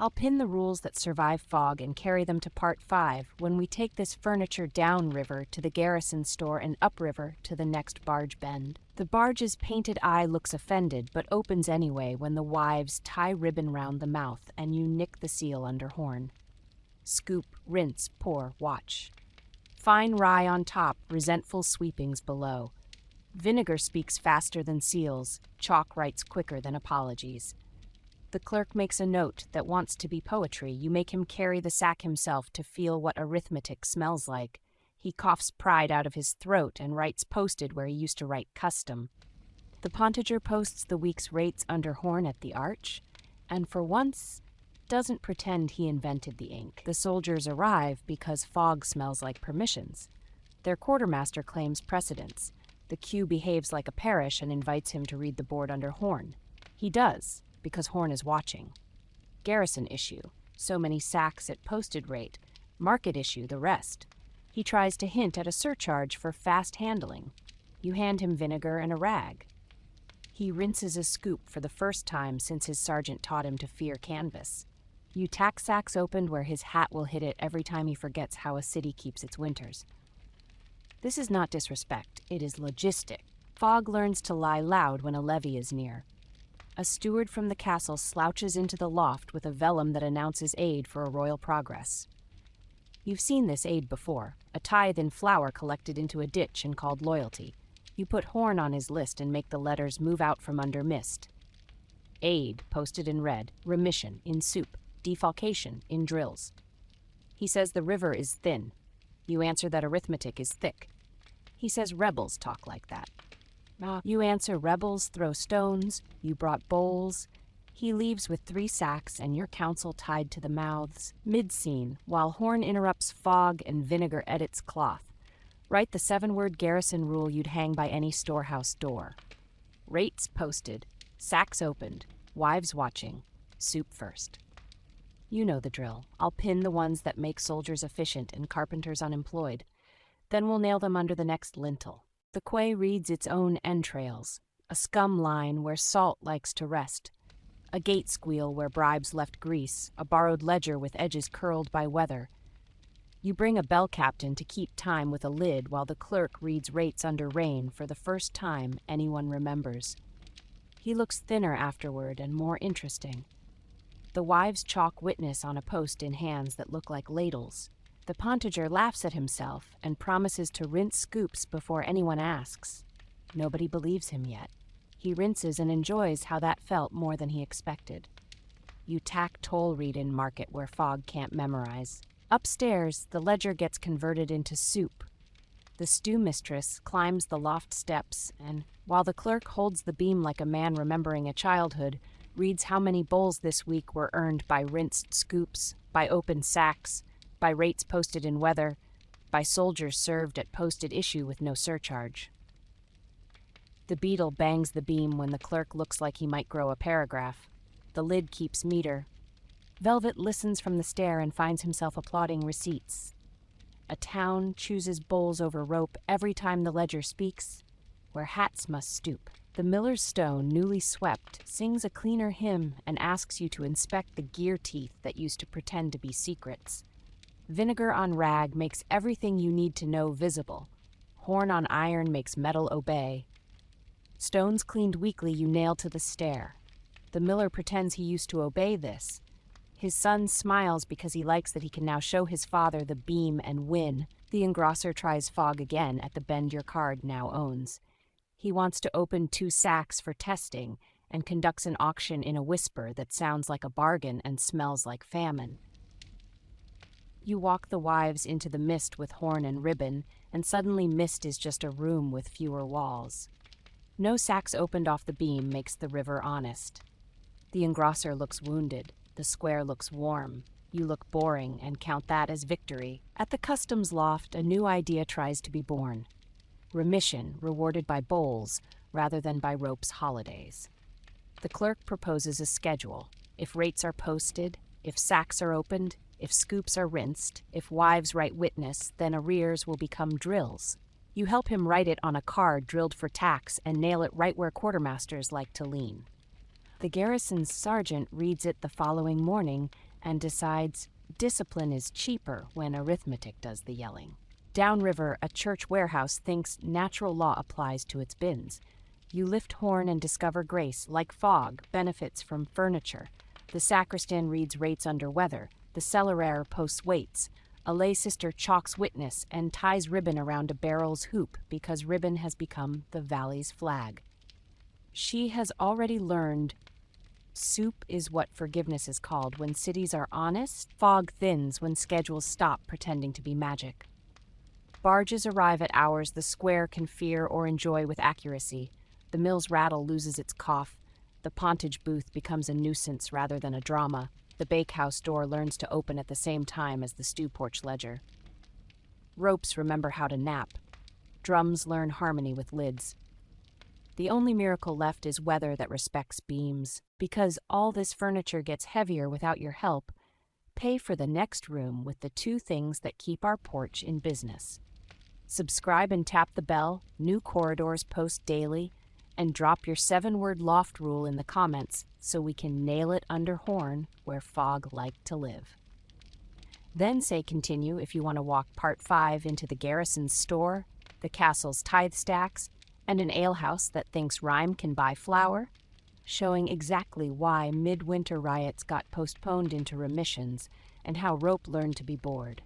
I'll pin the rules that survive fog and carry them to part 5 when we take this furniture downriver to the garrison store and upriver to the next barge bend. The barge's painted eye looks offended but opens anyway when the wives tie ribbon round the mouth and you nick the seal under horn. Scoop, rinse, pour, watch. Fine rye on top, resentful sweepings below. Vinegar speaks faster than seals, chalk writes quicker than apologies. The clerk makes a note that wants to be poetry. You make him carry the sack himself to feel what arithmetic smells like. He coughs pride out of his throat and writes posted where he used to write custom. The pontager posts the week's rates under horn at the arch, and for once doesn't pretend he invented the ink. The soldiers arrive because fog smells like permissions. Their quartermaster claims precedence. The queue behaves like a parish and invites him to read the board under horn. He does, because horn is watching. Garrison issue, so many sacks at posted rate. Market issue, the rest. He tries to hint at a surcharge for fast handling. You hand him vinegar and a rag. He rinses a scoop for the first time since his sergeant taught him to fear canvas. You tack sacks opened where his hat will hit it every time he forgets how a city keeps its winters. This is not disrespect, it is logistic. Fog learns to lie loud when a levy is near. A steward from the castle slouches into the loft with a vellum that announces aid for a royal progress. You've seen this aid before, a tithe in flour collected into a ditch and called loyalty. You put horn on his list and make the letters move out from under mist. Aid, posted in red, remission, in soup, defalcation, in drills. He says the river is thin. You answer that arithmetic is thick. He says rebels talk like that. You answer rebels throw stones, you brought bowls. He leaves with 3 sacks and your counsel tied to the mouths. Mid-scene, while horn interrupts fog and vinegar edits cloth. Write the 7-word garrison rule you'd hang by any storehouse door. Rates posted, sacks opened, wives watching, soup first. You know the drill. I'll pin the ones that make soldiers efficient and carpenters unemployed. Then we'll nail them under the next lintel. The quay reads its own entrails, a scum line where salt likes to rest, a gate squeal where bribes left grease, a borrowed ledger with edges curled by weather. You bring a bell captain to keep time with a lid while the clerk reads rates under rain for the first time anyone remembers. He looks thinner afterward and more interesting. The wives chalk witness on a post in hands that look like ladles. The pontager laughs at himself and promises to rinse scoops before anyone asks. Nobody believes him yet. He rinses and enjoys how that felt more than he expected. You tack toll read in market where fog can't memorize. Upstairs, the ledger gets converted into soup. The stew mistress climbs the loft steps and, while the clerk holds the beam like a man remembering a childhood, reads how many bowls this week were earned by rinsed scoops, by open sacks, by rates posted in weather, by soldiers served at posted issue with no surcharge. The beadle bangs the beam when the clerk looks like he might grow a paragraph. The lid keeps meter. Velvet listens from the stair and finds himself applauding receipts. A town chooses bowls over rope every time the ledger speaks, where hats must stoop. The miller's stone, newly swept, sings a cleaner hymn and asks you to inspect the gear teeth that used to pretend to be secrets. Vinegar on rag makes everything you need to know visible. Horn on iron makes metal obey. Stones cleaned weekly you nail to the stair. The miller pretends he used to obey this. His son smiles because he likes that he can now show his father the beam and win. The engrosser tries fog again at the bend your card now owns. He wants to open 2 sacks for testing and conducts an auction in a whisper that sounds like a bargain and smells like famine. You walk the wives into the mist with horn and ribbon, and suddenly mist is just a room with fewer walls. No sacks opened off the beam makes the river honest. The engrosser looks wounded, the square looks warm. You look boring and count that as victory. At the customs loft, a new idea tries to be born. Remission rewarded by bowls rather than by ropes holidays. The clerk proposes a schedule. If rates are posted, if sacks are opened, if scoops are rinsed, if wives write witness, then arrears will become drills. You help him write it on a card drilled for tax and nail it right where quartermasters like to lean. The garrison's sergeant reads it the following morning and decides discipline is cheaper when arithmetic does the yelling. Downriver, a church warehouse thinks natural law applies to its bins. You lift horn and discover grace, like fog, benefits from furniture. The sacristan reads rates under weather. The cellarer posts weights. A lay sister chalks witness and ties ribbon around a barrel's hoop because ribbon has become the valley's flag. She has already learned soup is what forgiveness is called when cities are honest. Fog thins when schedules stop pretending to be magic. Barges arrive at hours the square can fear or enjoy with accuracy. The mill's rattle loses its cough. The pontage booth becomes a nuisance rather than a drama. The bakehouse door learns to open at the same time as the stew porch ledger. Ropes remember how to nap. Drums learn harmony with lids. The only miracle left is weather that respects beams. Because all this furniture gets heavier without your help, pay for the next room with the two things that keep our porch in business. Subscribe and tap the bell, new corridors post daily, and drop your 7-word loft rule in the comments so we can nail it under horn where fog like to live. Then say continue if you want to walk part 5 into the garrison's store, the castle's tithe stacks, and an alehouse that thinks rhyme can buy flour, showing exactly why midwinter riots got postponed into remissions and how rope learned to be bored.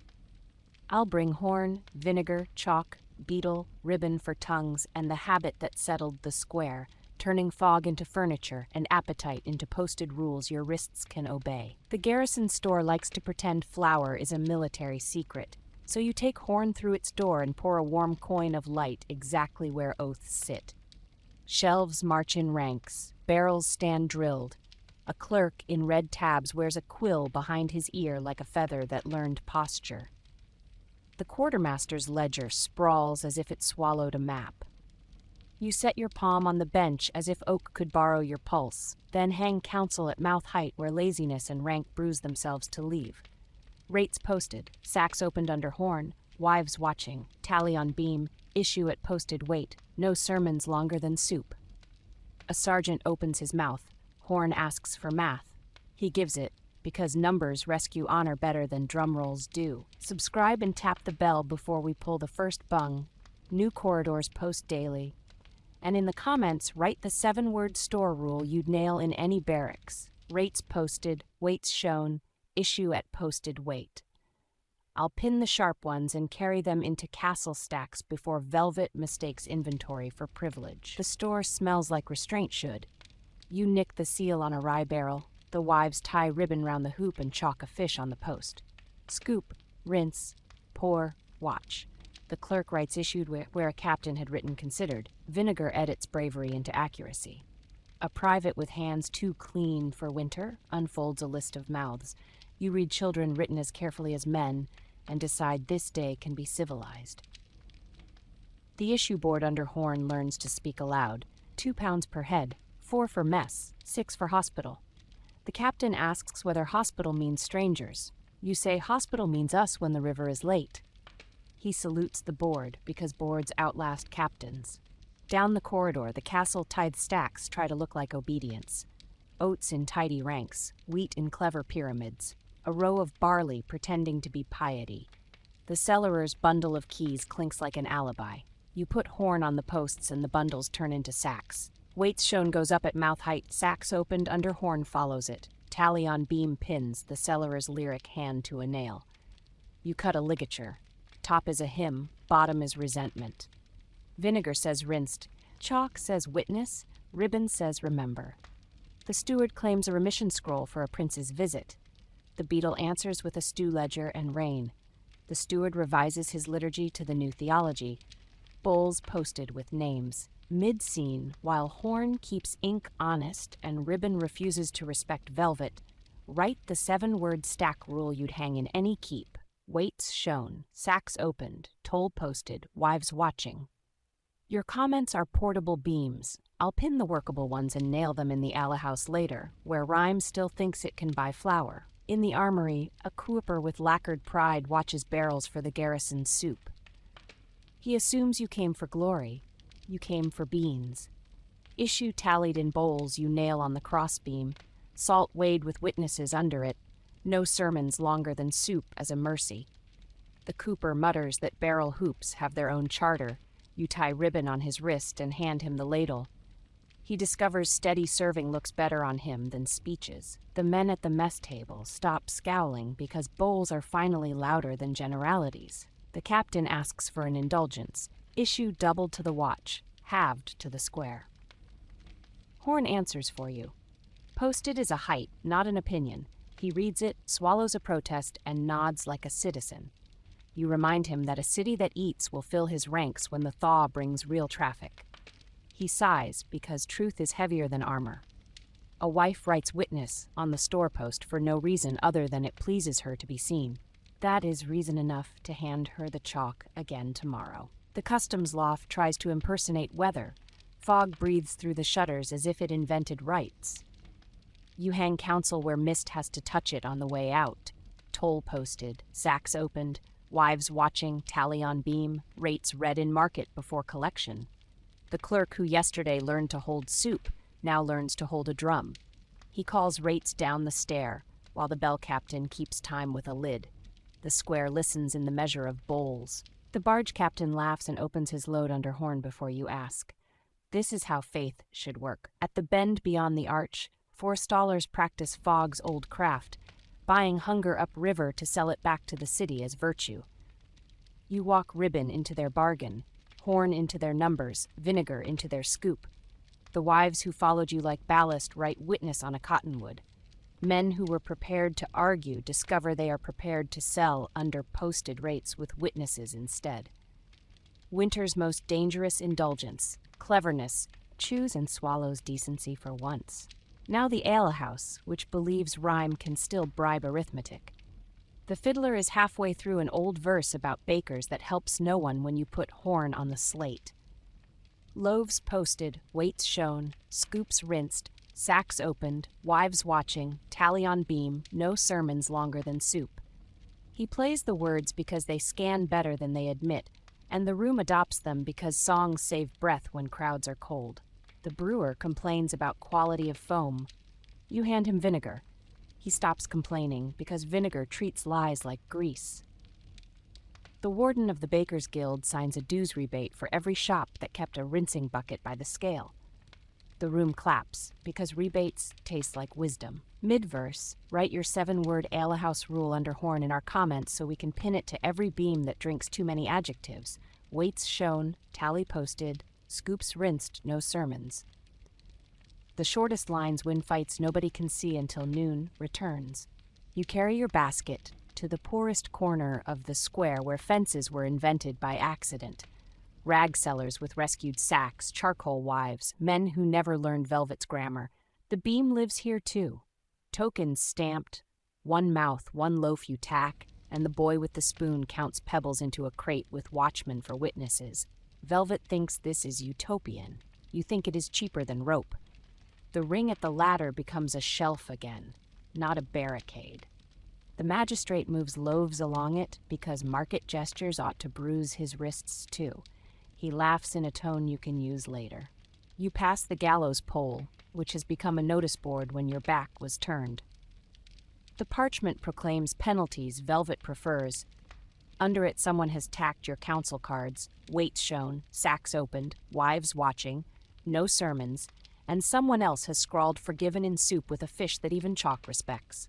I'll bring horn, vinegar, chalk, beetle, ribbon for tongues, and the habit that settled the square, turning fog into furniture and appetite into posted rules your wrists can obey. The garrison store likes to pretend flour is a military secret, so you take horn through its door and pour a warm coin of light exactly where oaths sit. Shelves march in ranks, barrels stand drilled. A clerk in red tabs wears a quill behind his ear like a feather that learned posture. The quartermaster's ledger sprawls as if it swallowed a map. You set your palm on the bench as if oak could borrow your pulse, then hang counsel at mouth height where laziness and rank bruise themselves to leave. Rates posted, sacks opened under horn, wives watching, tally on beam, issue at posted weight, no sermons longer than soup. A sergeant opens his mouth, horn asks for math. He gives it, because numbers rescue honor better than drum rolls do. Subscribe and tap the bell before we pull the first bung. New corridors post daily. And in the comments, write the 7-word store rule you'd nail in any barracks. Rates posted, weights shown, issue at posted weight. I'll pin the sharp ones and carry them into castle stacks before velvet mistakes inventory for privilege. The store smells like restraint should. You nick the seal on a rye barrel. The wives tie ribbon round the hoop and chalk a fish on the post. Scoop, rinse, pour, watch. The clerk writes issued where a captain had written considered. Vinegar edits bravery into accuracy. A private with hands too clean for winter unfolds a list of mouths. You read children written as carefully as men and decide this day can be civilized. The issue board under horn learns to speak aloud. 2 pounds per head, 4 for mess, 6 for hospital. The captain asks whether hospital means strangers. You say hospital means us when the river is late. He salutes the board because boards outlast captains. Down the corridor, the castle tithe stacks try to look like obedience. Oats in tidy ranks, wheat in clever pyramids. A row of barley pretending to be piety. The cellarer's bundle of keys clinks like an alibi. You put horn on the posts and the bundles turn into sacks. Weights shown goes up at mouth height, sacks opened, under horn follows it. Tally on beam pins, the cellarer's lyric hand to a nail. You cut a ligature. Top is a hymn, bottom is resentment. Vinegar says rinsed, chalk says witness, ribbon says remember. The steward claims a remission scroll for a prince's visit. The beadle answers with a stew ledger and rain. The steward revises his liturgy to the new theology. Bowls posted with names. Mid-scene, while Horn keeps ink honest and Ribbon refuses to respect Velvet, write the 7-word stack rule you'd hang in any keep. Weights shown, sacks opened, toll posted, wives watching. Your comments are portable beams. I'll pin the workable ones and nail them in the alehouse later, where Rhyme still thinks it can buy flour. In the armory, a cooper with lacquered pride watches barrels for the garrison's soup. He assumes you came for glory. You came for beans. Issue tallied in bowls you nail on the crossbeam. Salt weighed with witnesses under it. No sermons longer than soup as a mercy. The cooper mutters that barrel hoops have their own charter. You tie ribbon on his wrist and hand him the ladle. He discovers steady serving looks better on him than speeches. The men at the mess table stop scowling because bowls are finally louder than generalities. The captain asks for an indulgence. Issue doubled to the watch, halved to the square. Horn answers for you. Posted is a height, not an opinion. He reads it, swallows a protest, and nods like a citizen. You remind him that a city that eats will fill his ranks when the thaw brings real traffic. He sighs because truth is heavier than armor. A wife writes witness on the store post for no reason other than it pleases her to be seen. That is reason enough to hand her the chalk again tomorrow. The customs loft tries to impersonate weather. Fog breathes through the shutters as if it invented rights. You hang counsel where mist has to touch it on the way out. Toll posted, sacks opened, wives watching, tally on beam, rates read in market before collection. The clerk who yesterday learned to hold soup now learns to hold a drum. He calls rates down the stair, while the bell captain keeps time with a lid. The square listens in the measure of bowls. The barge captain laughs and opens his load under Horn before you ask. This is how faith should work. At the bend beyond the arch, 4 stallers practice Fogg's old craft, buying hunger upriver to sell it back to the city as virtue. You walk Ribbon into their bargain, Horn into their numbers, Vinegar into their scoop. The wives who followed you like ballast write witness on a cottonwood. Men who were prepared to argue discover they are prepared to sell under posted rates with witnesses instead. Winter's most dangerous indulgence, cleverness, chews and swallows decency for once. Now the alehouse, which believes rhyme can still bribe arithmetic. The fiddler is halfway through an old verse about bakers that helps no one when you put Horn on the slate. Loaves posted, weights shown, scoops rinsed, sacks opened, wives watching, tally on beam, no sermons longer than soup. He plays the words because they scan better than they admit, and the room adopts them because songs save breath when crowds are cold. The brewer complains about quality of foam. You hand him vinegar. He stops complaining because vinegar treats lies like grease. The warden of the Bakers' Guild signs a dues rebate for every shop that kept a rinsing bucket by the scale. The room claps because rebates taste like wisdom. Mid-verse, write your 7-word alehouse rule under Horn in our comments so we can pin it to every beam that drinks too many adjectives. Weights shown, tally posted, scoops rinsed, no sermons. The shortest lines win fights nobody can see until noon returns. You carry your basket to the poorest corner of the square where fences were invented by accident. Rag sellers with rescued sacks, charcoal wives, men who never learned Velvet's grammar. The beam lives here too. Tokens stamped, 1 mouth, 1 loaf you tack, and the boy with the spoon counts pebbles into a crate with watchmen for witnesses. Velvet thinks this is utopian. You think it is cheaper than rope. The ring at the ladder becomes a shelf again, not a barricade. The magistrate moves loaves along it because market gestures ought to bruise his wrists too. He laughs in a tone you can use later. You pass the gallows pole, which has become a notice board when your back was turned. The parchment proclaims penalties Velvet prefers. Under it someone has tacked your counsel cards, weights shown, sacks opened, wives watching, no sermons, and someone else has scrawled forgiven in soup with a fish that even chalk respects.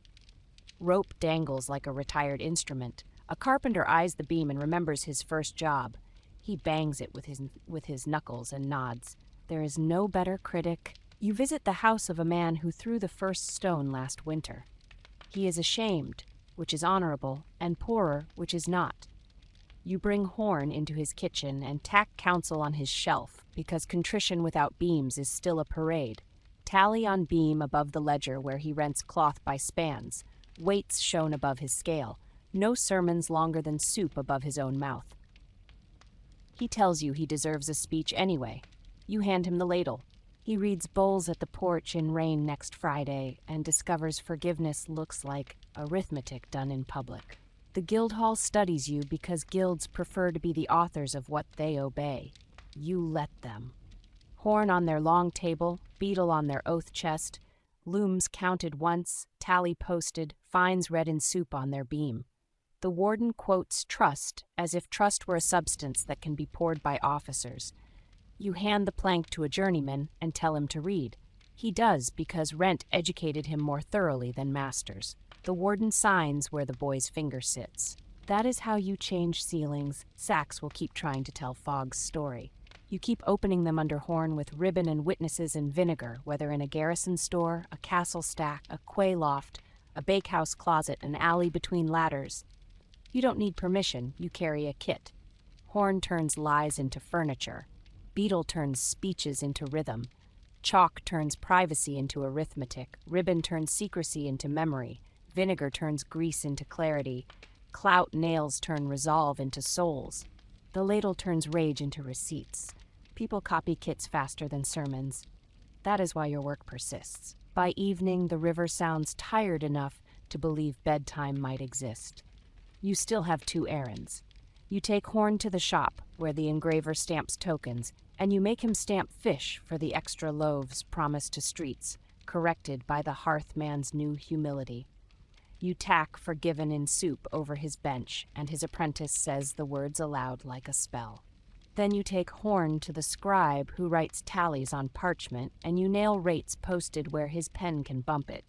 Rope dangles like a retired instrument. A carpenter eyes the beam and remembers his first job. He bangs it with his knuckles and nods. There is no better critic. You visit the house of a man who threw the first stone last winter. He is ashamed, which is honorable, and poorer, which is not. You bring Horn into his kitchen and tack counsel on his shelf, because contrition without beams is still a parade. Tally on beam above the ledger where he rents cloth by spans, weights shown above his scale, no sermons longer than soup above his own mouth. He tells you he deserves a speech anyway. You hand him the ladle. He reads bowls at the porch in rain next Friday and discovers forgiveness looks like arithmetic done in public. The Guildhall studies you because guilds prefer to be the authors of what they obey. You let them. Horn on their long table, beetle on their oath chest, looms counted once, tally posted, fines read in soup on their beam. The warden quotes trust as if trust were a substance that can be poured by officers. You hand the plank to a journeyman and tell him to read. He does because Rent educated him more thoroughly than masters. The warden signs where the boy's finger sits. That is how you change ceilings. Sachs will keep trying to tell Fogg's story. You keep opening them under Horn with ribbon and witnesses and vinegar, whether in a garrison store, a castle stack, a quay loft, a bakehouse closet, an alley between ladders. You don't need permission, you carry a kit. Horn turns lies into furniture. Beetle turns speeches into rhythm. Chalk turns privacy into arithmetic. Ribbon turns secrecy into memory. Vinegar turns grease into clarity. Clout nails turn resolve into souls. The ladle turns rage into receipts. People copy kits faster than sermons. That is why your work persists. By evening, the river sounds tired enough to believe bedtime might exist. You still have 2 errands. You take Horn to the shop, where the engraver stamps tokens, and you make him stamp fish for the extra loaves promised to streets, corrected by the hearth man's new humility. You tack forgiven in soup over his bench, and his apprentice says the words aloud like a spell. Then you take Horn to the scribe who writes tallies on parchment, and you nail rates posted where his pen can bump it.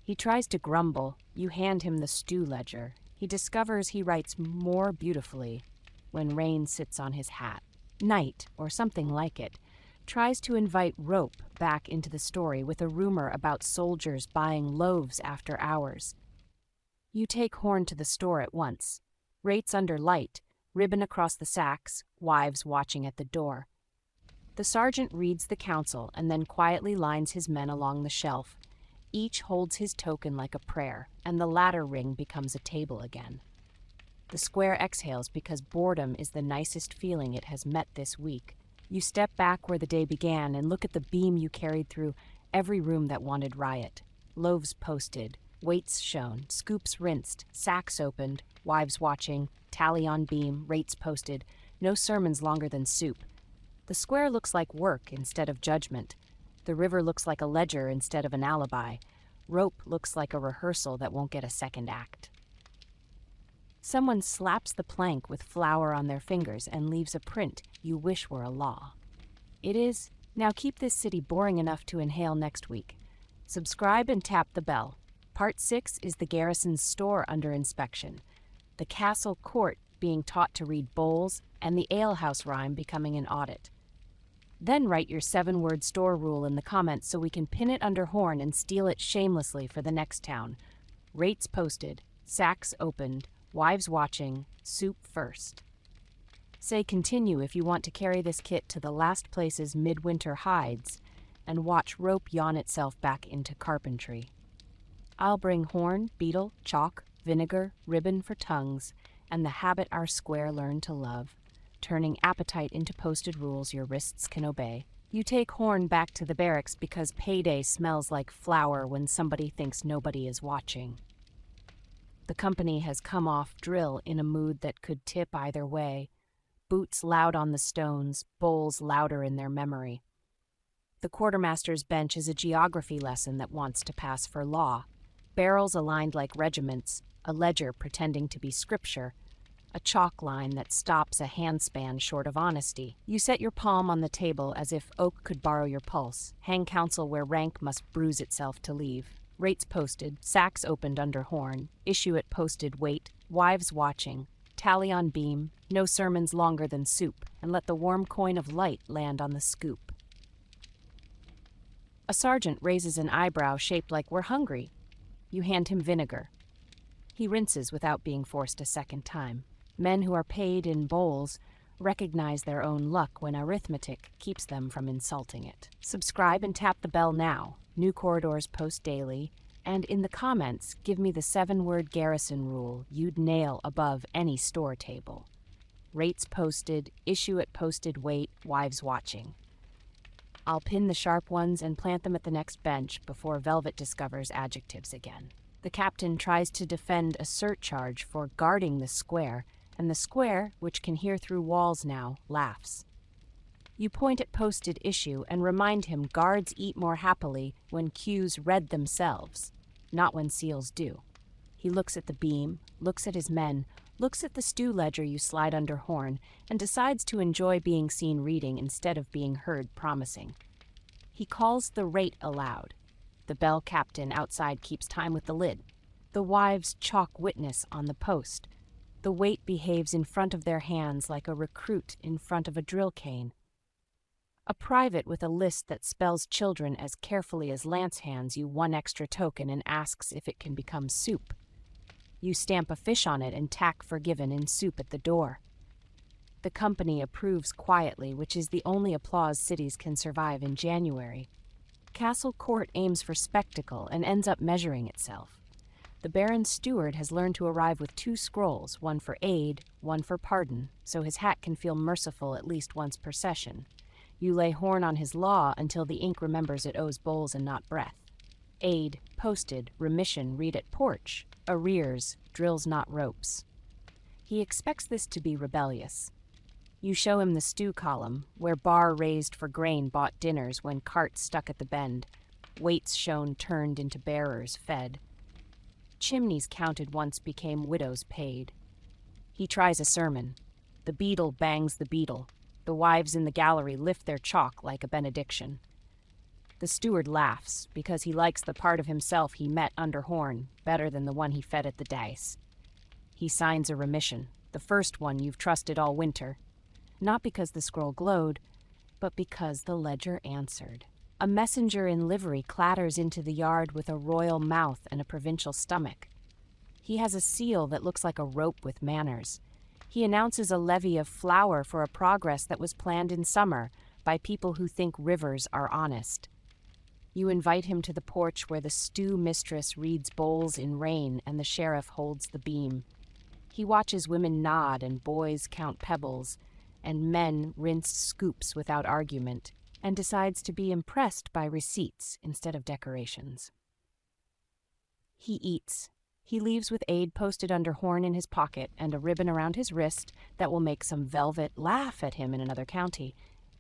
He tries to grumble. You hand him the stew ledger. He discovers he writes more beautifully when rain sits on his hat. Night, or something like it, tries to invite Rope back into the story with a rumor about soldiers buying loaves after hours. You take Horn to the store at once. Rates under light, ribbon across the sacks, wives watching at the door. The sergeant reads the counsel and then quietly lines his men along the shelf. Each holds his token like a prayer, and the ladder ring becomes a table again. The square exhales because boredom is the nicest feeling it has met this week. You step back where the day began and look at the beam you carried through every room that wanted riot. Loaves posted, weights shown, scoops rinsed, sacks opened, wives watching, tally on beam, rates posted, no sermons longer than soup. The square looks like work instead of judgment. The river looks like a ledger instead of an alibi. Rope looks like a rehearsal that won't get a second act. Someone slaps the plank with flour on their fingers and leaves a print you wish were a law. It is, now keep this city boring enough to inhale next week. Subscribe and tap the bell. Part 6 is the garrison's store under inspection, the castle court being taught to read bowls, and the alehouse rhyme becoming an audit. Then write your 7-word store rule in the comments so we can pin it under Horn and steal it shamelessly for the next town. Rates posted, sacks opened, wives watching, soup first. Say continue if you want to carry this kit to the last places Midwinter hides and watch Rope yawn itself back into carpentry. I'll bring Horn, beetle, chalk, vinegar, ribbon for tongues, and the habit our square learned to love, turning appetite into posted rules your wrists can obey. You take Horn back to the barracks because payday smells like flour when somebody thinks nobody is watching. The company has come off drill in a mood that could tip either way, boots loud on the stones, bowls louder in their memory. The quartermaster's bench is a geography lesson that wants to pass for law. Barrels aligned like regiments, a ledger pretending to be scripture, a chalk line that stops a handspan short of honesty. You set your palm on the table as if oak could borrow your pulse, hang counsel where rank must bruise itself to leave. Rates posted, sacks opened under Horn, issue at posted weight, wives watching, tally on beam, no sermons longer than soup, and let the warm coin of light land on the scoop. A sergeant raises an eyebrow shaped like we're hungry. You hand him vinegar. He rinses without being forced a second time. Men who are paid in bowls recognize their own luck when arithmetic keeps them from insulting it. Subscribe and tap the bell now. New corridors post daily. And in the comments, give me the 7-word garrison rule you'd nail above any store table. Rates posted, issue at posted weight, wives watching. I'll pin the sharp ones and plant them at the next bench before Velvet discovers adjectives again. The captain tries to defend a surcharge for guarding the square, and the square, which can hear through walls now, laughs. You point at posted issue and remind him guards eat more happily when cues read themselves, not when seals do. He looks at the beam, looks at his men, looks at the stew ledger you slide under horn, and decides to enjoy being seen reading instead of being heard promising. He calls the rate aloud. The bell captain outside keeps time with the lid. The wives chalk witness on the post. The weight behaves in front of their hands like a recruit in front of a drill cane. A private with a list that spells children as carefully as Lance hands you 1 extra token and asks if it can become soup. You stamp a fish on it and tack forgiven in soup at the door. The company approves quietly, which is the only applause cities can survive in January. Castle Court aims for spectacle and ends up measuring itself. The Baron's steward has learned to arrive with 2 scrolls, one for aid, one for pardon, so his hat can feel merciful at least once per session. You lay horn on his law until the ink remembers it owes bowls and not breath. Aid, posted, remission, read at porch. Arrears, drills not ropes. He expects this to be rebellious. You show him the stew column, where bar raised for grain bought dinners when carts stuck at the bend, weights shown turned into bearers fed. Chimneys counted once became widows paid. He tries a sermon. The beadle bangs the beadle. The wives in the gallery lift their chalk like a benediction. The steward laughs because he likes the part of himself he met under horn better than the one he fed at the dice. He signs a remission, the first one you've trusted all winter, not because the scroll glowed, but because the ledger answered. A messenger in livery clatters into the yard with a royal mouth and a provincial stomach. He has a seal that looks like a rope with manners. He announces a levy of flour for a progress that was planned in summer by people who think rivers are honest. You invite him to the porch where the stew mistress reads bowls in rain and the sheriff holds the beam. He watches women nod and boys count pebbles, and men rinse scoops without argument, and decides to be impressed by receipts instead of decorations. He eats. He leaves with aid posted under horn in his pocket and a ribbon around his wrist that will make some velvet laugh at him in another county,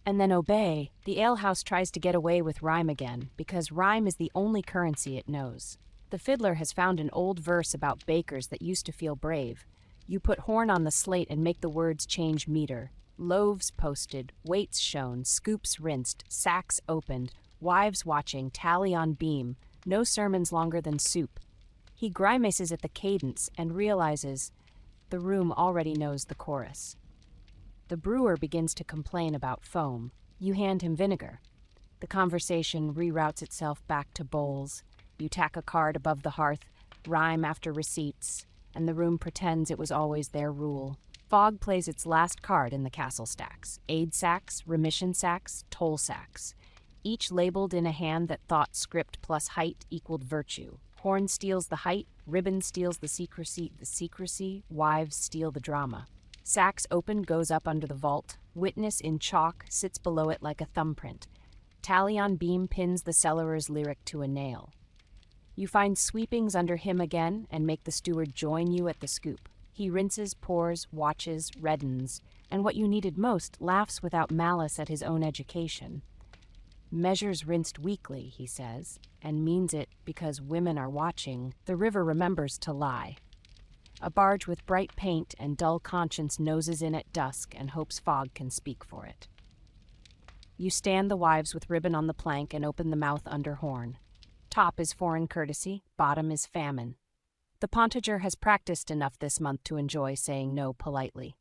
and then obey. The alehouse tries to get away with rhyme again, because rhyme is the only currency it knows. The fiddler has found an old verse about bakers that used to feel brave. You put horn on the slate and make the words change meter. Loaves posted, weights shown, scoops rinsed, sacks opened, wives watching, tally on beam, no sermons longer than soup. He grimaces at the cadence and realizes the room already knows the chorus. The brewer begins to complain about foam. You hand him vinegar. The conversation reroutes itself back to bowls. You tack a card above the hearth, rhyme after receipts, and the room pretends it was always their rule. Fog plays its last card in the castle stacks. Aid sacks, remission sacks, toll sacks. Each labeled in a hand that thought script plus height equaled virtue. Horn steals the height, ribbon steals the secrecy, wives steal the drama. Sacks open goes up under the vault. Witness in chalk sits below it like a thumbprint. Tally on beam pins the cellarer's lyric to a nail. You find sweepings under him again and make the steward join you at the scoop. He rinses, pours, watches, reddens, and what you needed most, laughs without malice at his own education. Measures rinsed weekly, he says, and means it because women are watching. The river remembers to lie. A barge with bright paint and dull conscience noses in at dusk and hopes fog can speak for it. You stand the wives with ribbon on the plank and open the mouth under horn. Top is foreign courtesy, bottom is famine. The pontager has practiced enough this month to enjoy saying no politely.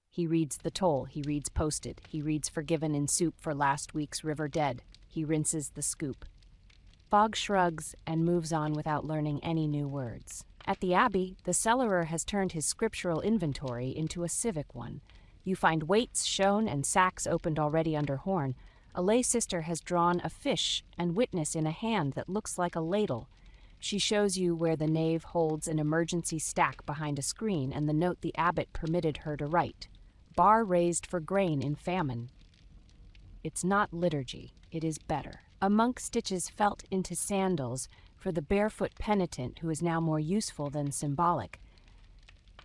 He reads the toll, he reads posted, he reads forgiven in soup for last week's river dead, he rinses the scoop. Fog shrugs and moves on without learning any new words. At the Abbey, the cellarer has turned his scriptural inventory into a civic one. You find weights shown and sacks opened already under horn. A lay sister has drawn a fish and witness in a hand that looks like a ladle. She shows you where the nave holds an emergency stack behind a screen and the note the abbot permitted her to write. Bar raised for grain in famine. It's not liturgy, it is better. A monk stitches felt into sandals for the barefoot penitent who is now more useful than symbolic.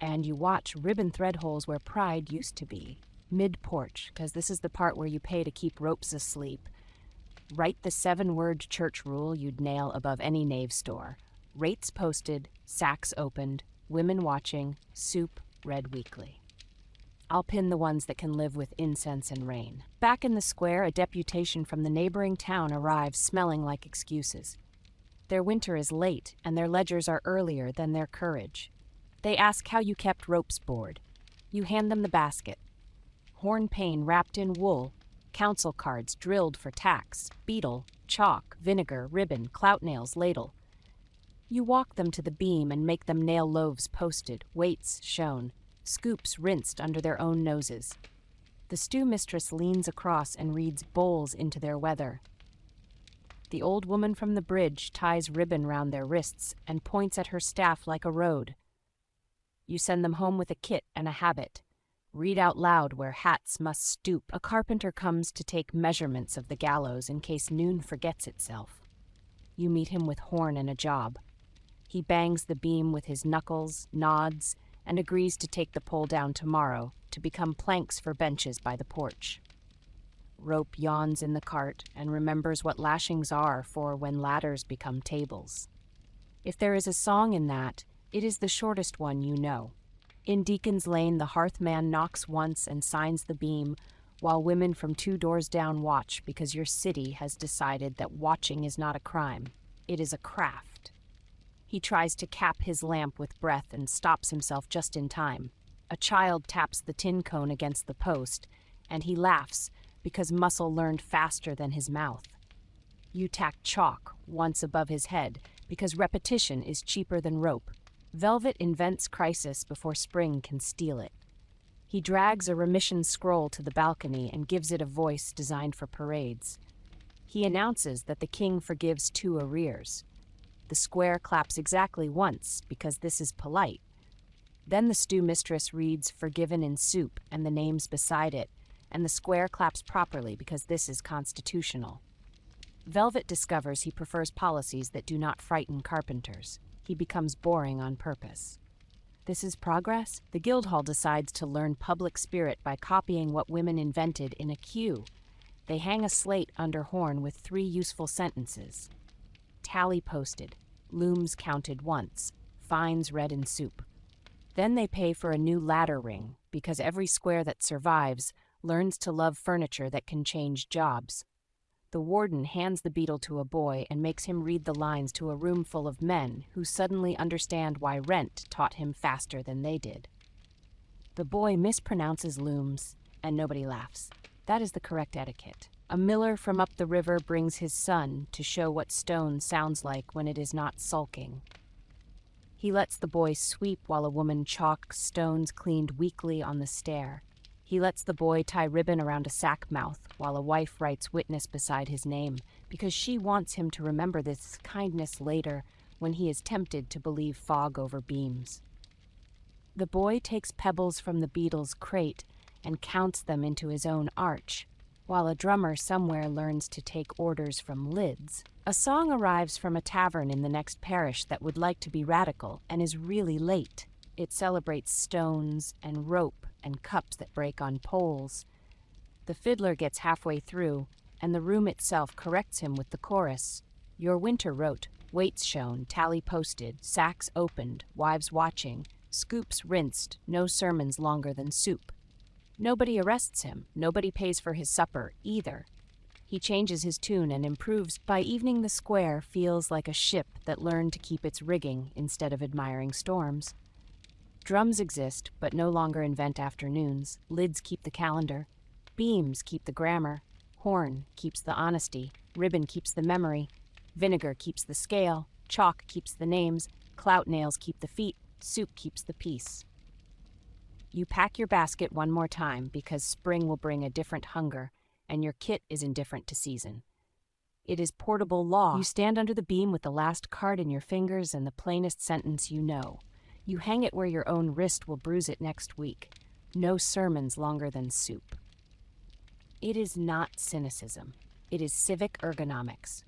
And you watch ribbon thread holes where pride used to be. Mid-porch, because this is the part where you pay to keep ropes asleep. Write the 7-word church rule you'd nail above any nave store. Rates posted, sacks opened, women watching, soup read weekly. I'll pin the ones that can live with incense and rain. Back in the square, a deputation from the neighboring town arrives smelling like excuses. Their winter is late, and their ledgers are earlier than their courage. They ask how you kept ropes board. You hand them the basket. Horn pane wrapped in wool, council cards drilled for tax, beetle, chalk, vinegar, ribbon, clout nails, ladle. You walk them to the beam and make them nail loaves posted, weights shown, scoops rinsed under their own noses. The stew mistress leans across and reads bowls into their weather. The old woman from the bridge ties ribbon round their wrists and points at her staff like a road. You send them home with a kit and a habit. Read out loud where hats must stoop. A carpenter comes to take measurements of the gallows in case noon forgets itself. You meet him with horn and a job. He bangs the beam with his knuckles, nods, and agrees to take the pole down tomorrow to become planks for benches by the porch. Rope yawns in the cart and remembers what lashings are for when ladders become tables. If there is a song in that, it is the shortest one you know. In Deacon's Lane, the hearthman knocks once and signs the beam, while women from 2 doors down watch because your city has decided that watching is not a crime. It is a craft. He tries to cap his lamp with breath and stops himself just in time. A child taps the tin cone against the post, and he laughs because muscle learned faster than his mouth. You tack chalk once above his head because repetition is cheaper than rope. Velvet invents crisis before spring can steal it. He drags a remission scroll to the balcony and gives it a voice designed for parades. He announces that the king forgives 2 arrears. The square claps exactly once because this is polite. Then the stew mistress reads forgiven in soup and the names beside it, and the square claps properly because this is constitutional. Velvet discovers he prefers policies that do not frighten carpenters. He becomes boring on purpose. This is progress? The Guildhall decides to learn public spirit by copying what women invented in a queue. They hang a slate under horn with 3 useful sentences. Tally posted, looms counted once, fines read in soup. Then they pay for a new ladder ring because every square that survives learns to love furniture that can change jobs. The warden hands the beetle to a boy and makes him read the lines to a room full of men who suddenly understand why rent taught him faster than they did. The boy mispronounces looms, and nobody laughs. That is the correct etiquette. A miller from up the river brings his son to show what stone sounds like when it is not sulking. He lets the boy sweep while a woman chalks stones cleaned weekly on the stair. He lets the boy tie ribbon around a sack mouth while a wife writes witness beside his name because she wants him to remember this kindness later when he is tempted to believe fog over beams. The boy takes pebbles from the beetle's crate and counts them into his own arch, while a drummer somewhere learns to take orders from lids. A song arrives from a tavern in the next parish that would like to be radical and is really late. It celebrates stones and rope and cups that break on poles. The fiddler gets halfway through, and the room itself corrects him with the chorus. Your winter wrote, weights shown, tally posted, sacks opened, wives watching, scoops rinsed, no sermons longer than soup. Nobody arrests him, nobody pays for his supper, either. He changes his tune and improves. By evening the square feels like a ship that learned to keep its rigging instead of admiring storms. Drums exist, but no longer invent afternoons. Lids keep the calendar. Beams keep the grammar. Horn keeps the honesty. Ribbon keeps the memory. Vinegar keeps the scale. Chalk keeps the names. clout nails keep the feet, soup keeps the peace. You pack your basket one more time because spring will bring a different hunger, and your kit is indifferent to season. It is portable law. You stand under the beam with the last card in your fingers and the plainest sentence you know. You hang it where your own wrist will bruise it next week. No sermons longer than soup. It is not cynicism. It is civic ergonomics.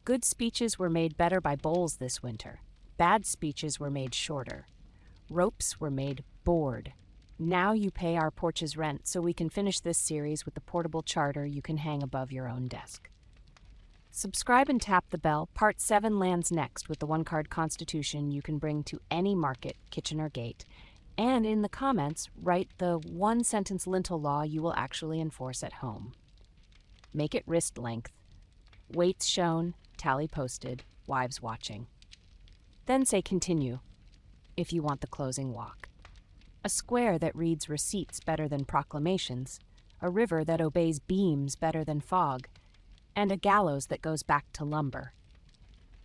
Good speeches were made better by bowls this winter. Bad speeches were made shorter. Ropes were made bored. Now you pay our porch's rent so we can finish this series with the portable charter you can hang above your own desk. Subscribe and tap the bell. Part 7 lands next with the one-card constitution you can bring to any market, kitchen, or gate. And in the comments, write the one-sentence lintel law you will actually enforce at home. Make it wrist length. Weights shown, tally posted, wives watching. Then say continue, if you want the closing walk. A square that reads receipts better than proclamations, a river that obeys beams better than fog, and a gallows that goes back to lumber.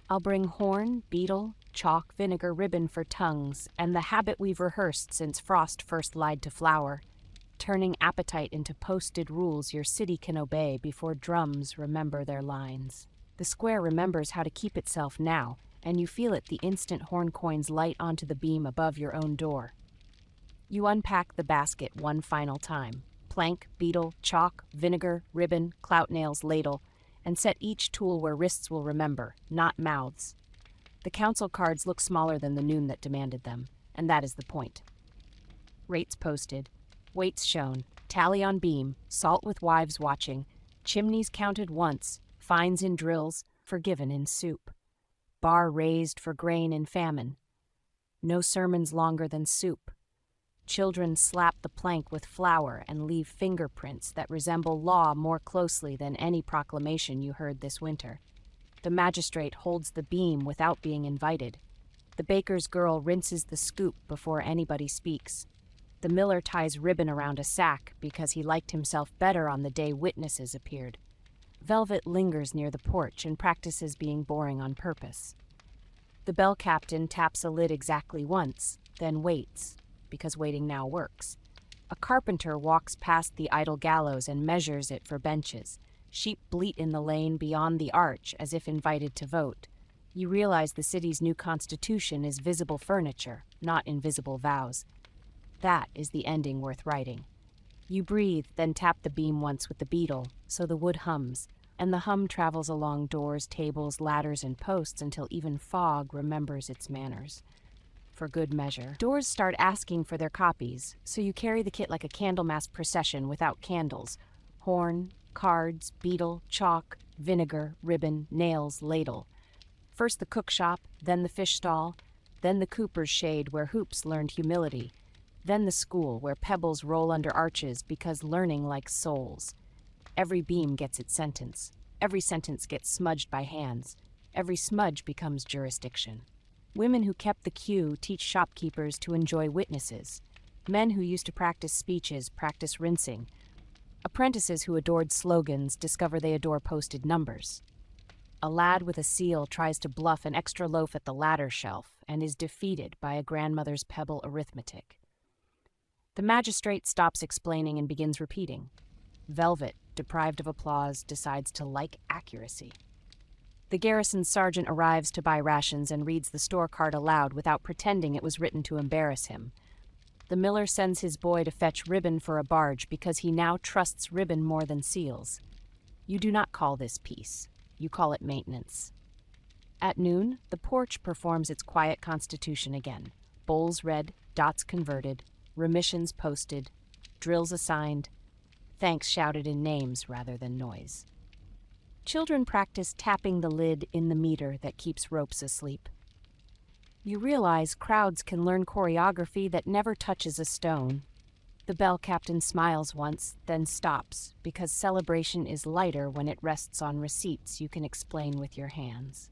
I'll bring horn, beetle, chalk, vinegar, ribbon for tongues, and the habit we've rehearsed since frost first lied to flower, turning appetite into posted rules your city can obey before drums remember their lines. The square remembers how to keep itself now, and you feel it the instant horn coins light onto the beam above your own door. You unpack the basket one final time. Plank, beetle, chalk, vinegar, ribbon, clout nails, ladle, and set each tool where wrists will remember, not mouths. The council cards look smaller than the noon that demanded them, and that is the point. Rates posted, weights shown, tally on beam, salt with wives watching, chimneys counted once, fines in drills, forgiven in soup. Bar raised for grain in famine. No sermons longer than soup. Children slap the plank with flour and leave fingerprints that resemble law more closely than any proclamation you heard this winter. The magistrate holds the beam without being invited. The baker's girl rinses the scoop before anybody speaks. The miller ties ribbon around a sack because he liked himself better on the day witnesses appeared. Velvet lingers near the porch and practices being boring on purpose. The bell captain taps a lid exactly once, then waits, because waiting now works. A carpenter walks past the idle gallows and measures it for benches. Sheep bleat in the lane beyond the arch as if invited to vote. You realize the city's new constitution is visible furniture, not invisible vows. That is the ending worth writing. You breathe, then tap the beam once with the beetle, so the wood hums, and the hum travels along doors, tables, ladders, and posts until even fog remembers its manners. For good measure, doors start asking for their copies, so you carry the kit like a Candlemas procession without candles. Horn, cards, beetle, chalk, vinegar, ribbon, nails, ladle. First the cook shop, then the fish stall, then the cooper's shade where hoops learned humility, then the school where pebbles roll under arches because learning likes souls. Every beam gets its sentence. Every sentence gets smudged by hands. Every smudge becomes jurisdiction. Women who kept the queue teach shopkeepers to enjoy witnesses. Men who used to practice speeches practice rinsing. Apprentices who adored slogans discover they adore posted numbers. A lad with a seal tries to bluff an extra loaf at the ladder shelf and is defeated by a grandmother's pebble arithmetic. The magistrate stops explaining and begins repeating. Velvet, deprived of applause, decides to like accuracy. The garrison sergeant arrives to buy rations and reads the store card aloud without pretending it was written to embarrass him. The miller sends his boy to fetch ribbon for a barge because he now trusts ribbon more than seals. You do not call this peace. You call it maintenance. At noon, the porch performs its quiet constitution again. Bowls read, dots converted, remissions posted, drills assigned, thanks shouted in names rather than noise. Children practice tapping the lid in the meter that keeps ropes asleep. You realize crowds can learn choreography that never touches a stone. The bell captain smiles once, then stops, because celebration is lighter when it rests on receipts you can explain with your hands.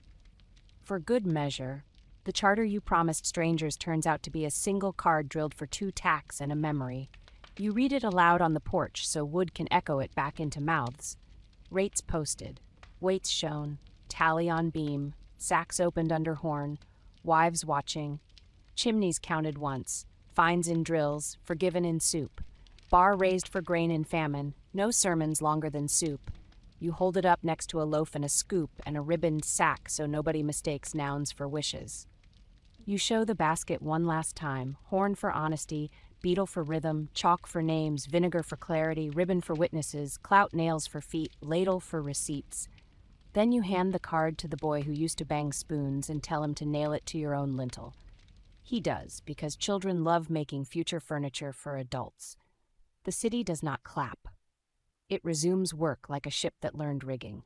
For good measure, the charter you promised strangers turns out to be a single card drilled for 2 tacks and a memory. You read it aloud on the porch so wood can echo it back into mouths. Rates posted, weights shown, tally on beam, sacks opened under horn, wives watching, chimneys counted once, fines in drills, forgiven in soup, bar raised for grain in famine, no sermons longer than soup. You hold it up next to a loaf and a scoop and a ribboned sack so nobody mistakes nouns for wishes. You show the basket one last time, horn for honesty, beetle for rhythm, chalk for names, vinegar for clarity, ribbon for witnesses, clout nails for feet, ladle for receipts. Then you hand the card to the boy who used to bang spoons and tell him to nail it to your own lintel. He does, because children love making future furniture for adults. The city does not clap. It resumes work like a ship that learned rigging.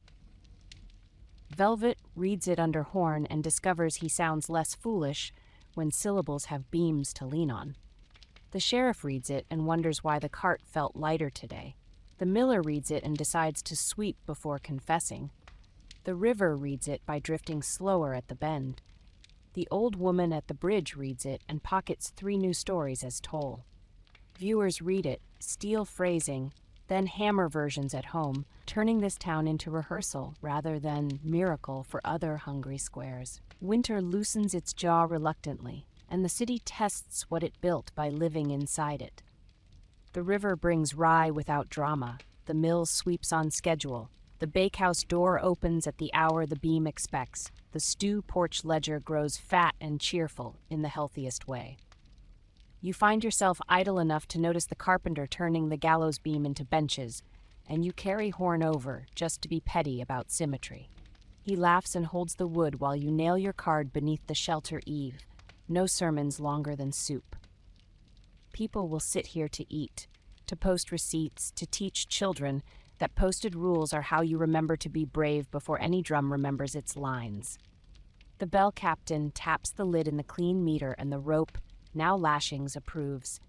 Velvet reads it under horn and discovers he sounds less foolish when syllables have beams to lean on. The sheriff reads it and wonders why the cart felt lighter today. The miller reads it and decides to sweep before confessing. The river reads it by drifting slower at the bend. The old woman at the bridge reads it and pockets 3 new stories as toll. Viewers read it, steal phrasing, then hammer versions at home, turning this town into rehearsal rather than miracle for other hungry squares. Winter loosens its jaw reluctantly, and the city tests what it built by living inside it. The river brings rye without drama. The mill sweeps on schedule. The bakehouse door opens at the hour the beam expects. The stew porch ledger grows fat and cheerful in the healthiest way. You find yourself idle enough to notice the carpenter turning the gallows beam into benches, and you carry horn over just to be petty about symmetry. He laughs and holds the wood while you nail your card beneath the shelter eave. No sermons longer than soup. People will sit here to eat, to post receipts, to teach children that posted rules are how you remember to be brave before any drum remembers its lines. The bell captain taps the lid in the clean meter and the rope, now lashings, approves.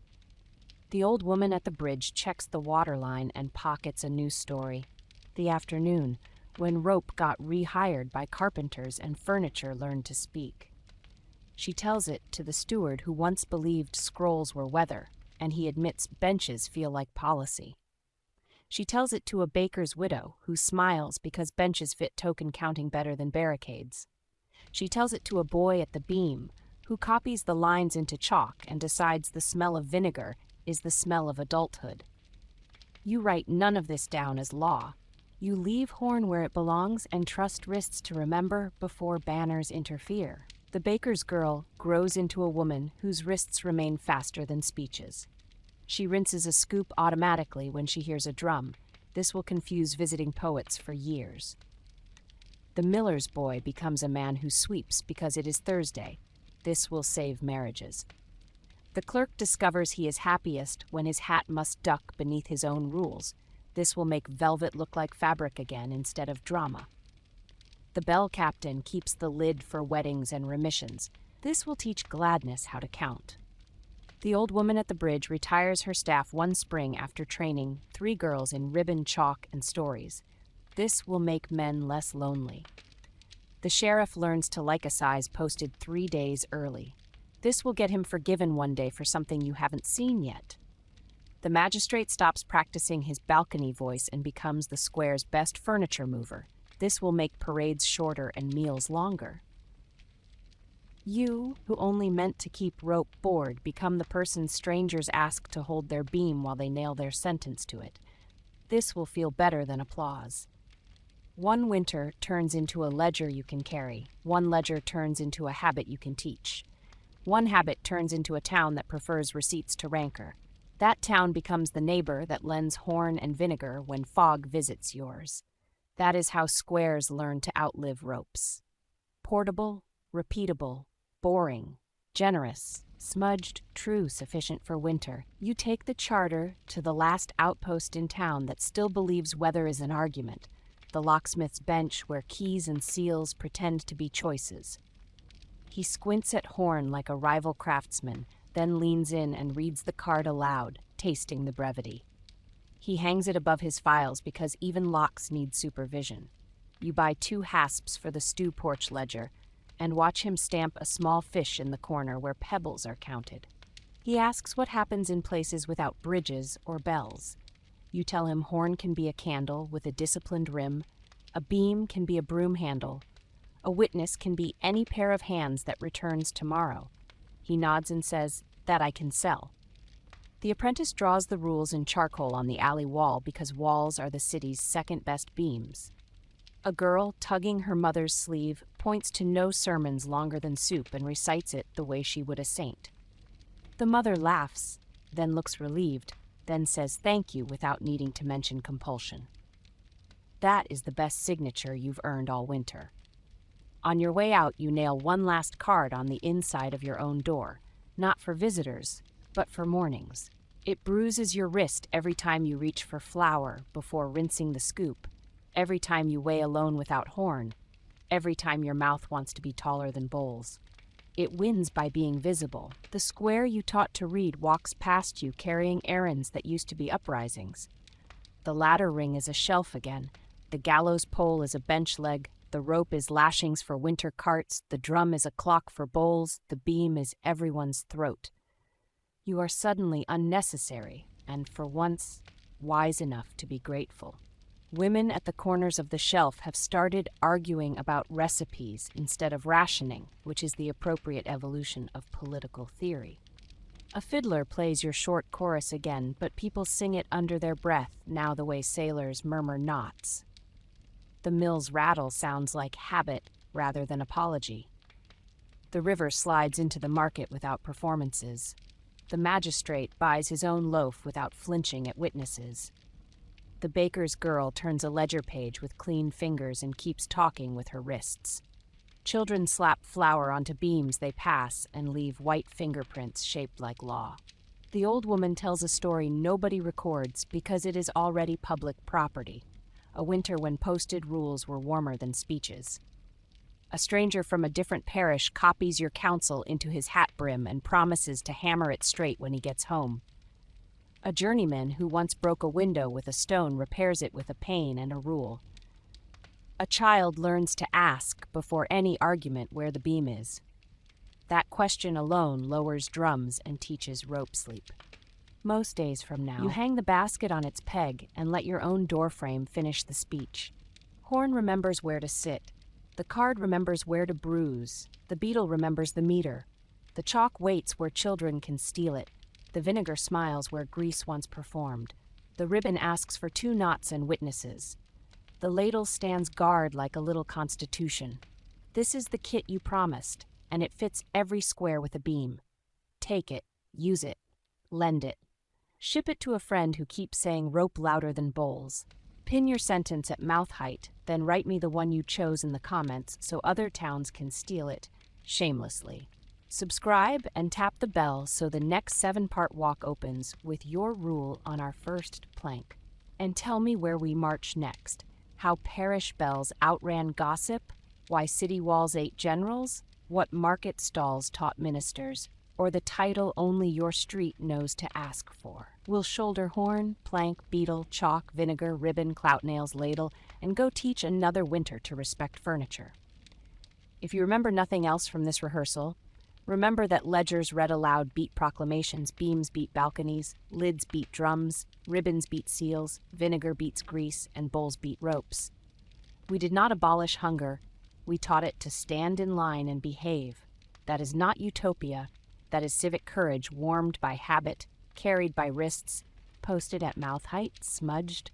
The old woman at the bridge checks the water line and pockets a new story. The afternoon, when rope got rehired by carpenters and furniture learned to speak. She tells it to the steward who once believed scrolls were weather, and he admits benches feel like policy. She tells it to a baker's widow who smiles because benches fit token counting better than barricades. She tells it to a boy at the beam who copies the lines into chalk and decides the smell of vinegar is the smell of adulthood. You write none of this down as law. You leave horn where it belongs and trust wrists to remember before banners interfere. The baker's girl grows into a woman whose wrists remain faster than speeches. She rinses a scoop automatically when she hears a drum. This will confuse visiting poets for years. The miller's boy becomes a man who sweeps because it is Thursday. This will save marriages. The clerk discovers he is happiest when his hat must duck beneath his own rules. This will make velvet look like fabric again instead of drama. The bell captain keeps the lid for weddings and remissions. This will teach gladness how to count. The old woman at the bridge retires her staff one spring after training 3 girls in ribbon, chalk, and stories. This will make men less lonely. The sheriff learns to like a size posted 3 days early. This will get him forgiven one day for something you haven't seen yet. The magistrate stops practicing his balcony voice and becomes the square's best furniture mover. This will make parades shorter and meals longer. You, who only meant to keep rope board, become the person strangers ask to hold their beam while they nail their sentence to it. This will feel better than applause. One winter turns into a ledger you can carry. One ledger turns into a habit you can teach. One habit turns into a town that prefers receipts to rancor. That town becomes the neighbor that lends horn and vinegar when fog visits yours. That is how squares learn to outlive ropes. Portable, repeatable, boring, generous, smudged, true, sufficient for winter. You take the charter to the last outpost in town that still believes weather is an argument, the locksmith's bench where keys and seals pretend to be choices. He squints at horn like a rival craftsman, then leans in and reads the card aloud, tasting the brevity. He hangs it above his files because even locks need supervision. You buy 2 hasps for the stew porch ledger and watch him stamp a small fish in the corner where pebbles are counted. He asks what happens in places without bridges or bells. You tell him horn can be a candle with a disciplined rim, a beam can be a broom handle, A witness can be any pair of hands that returns tomorrow. He nods and says, "That I can sell." The apprentice draws the rules in charcoal on the alley wall because walls are the city's second-best beams. A girl, tugging her mother's sleeve, points to no sermons longer than soup and recites it the way she would a saint. The mother laughs, then looks relieved, then says thank you without needing to mention compulsion. That is the best signature you've earned all winter. On your way out, you nail one last card on the inside of your own door, not for visitors, but for mornings. It bruises your wrist every time you reach for flour before rinsing the scoop, every time you weigh alone without horn, every time your mouth wants to be taller than bowls. It wins by being visible. The square you taught to read walks past you carrying errands that used to be uprisings. The ladder ring is a shelf again, the gallows pole is a bench leg, the rope is lashings for winter carts, the drum is a clock for bowls, the beam is everyone's throat. You are suddenly unnecessary, and for once, wise enough to be grateful. Women at the corners of the shelf have started arguing about recipes instead of rationing, which is the appropriate evolution of political theory. A fiddler plays your short chorus again, but people sing it under their breath, now the way sailors murmur knots. The mill's rattle sounds like habit rather than apology. The river slides into the market without performances. The magistrate buys his own loaf without flinching at witnesses. The baker's girl turns a ledger page with clean fingers and keeps talking with her wrists. Children slap flour onto beams they pass and leave white fingerprints shaped like law. The old woman tells a story nobody records because it is already public property, a winter when posted rules were warmer than speeches. A stranger from a different parish copies your counsel into his hat brim and promises to hammer it straight when he gets home. A journeyman who once broke a window with a stone repairs it with a pane and a rule. A child learns to ask before any argument where the beam is. That question alone lowers drums and teaches rope sleep. Most days from now, you hang the basket on its peg and let your own doorframe finish the speech. Horn remembers where to sit. The card remembers where to bruise. The beetle remembers the meter. The chalk waits where children can steal it. The vinegar smiles where grease once performed. The ribbon asks for 2 knots and witnesses. The ladle stands guard like a little constitution. This is the kit you promised, and it fits every square with a beam. Take it, use it, lend it. Ship it to a friend who keeps saying rope louder than bowls. Pin your sentence at mouth height, then write me the one you chose in the comments so other towns can steal it, shamelessly. Subscribe and tap the bell so the next 7-part walk opens with your rule on our first plank. And tell me where we march next, how parish bells outran gossip, why city walls ate generals, what market stalls taught ministers, or the title only your street knows to ask for. We'll shoulder horn, plank, beetle, chalk, vinegar, ribbon, clout nails, ladle, and go teach another winter to respect furniture. If you remember nothing else from this rehearsal, remember that ledgers read aloud beat proclamations, beams beat balconies, lids beat drums, ribbons beat seals, vinegar beats grease, and bowls beat ropes. We did not abolish hunger. We taught it to stand in line and behave. That is not utopia. That is civic courage warmed by habit, carried by wrists, posted at mouth height, smudged,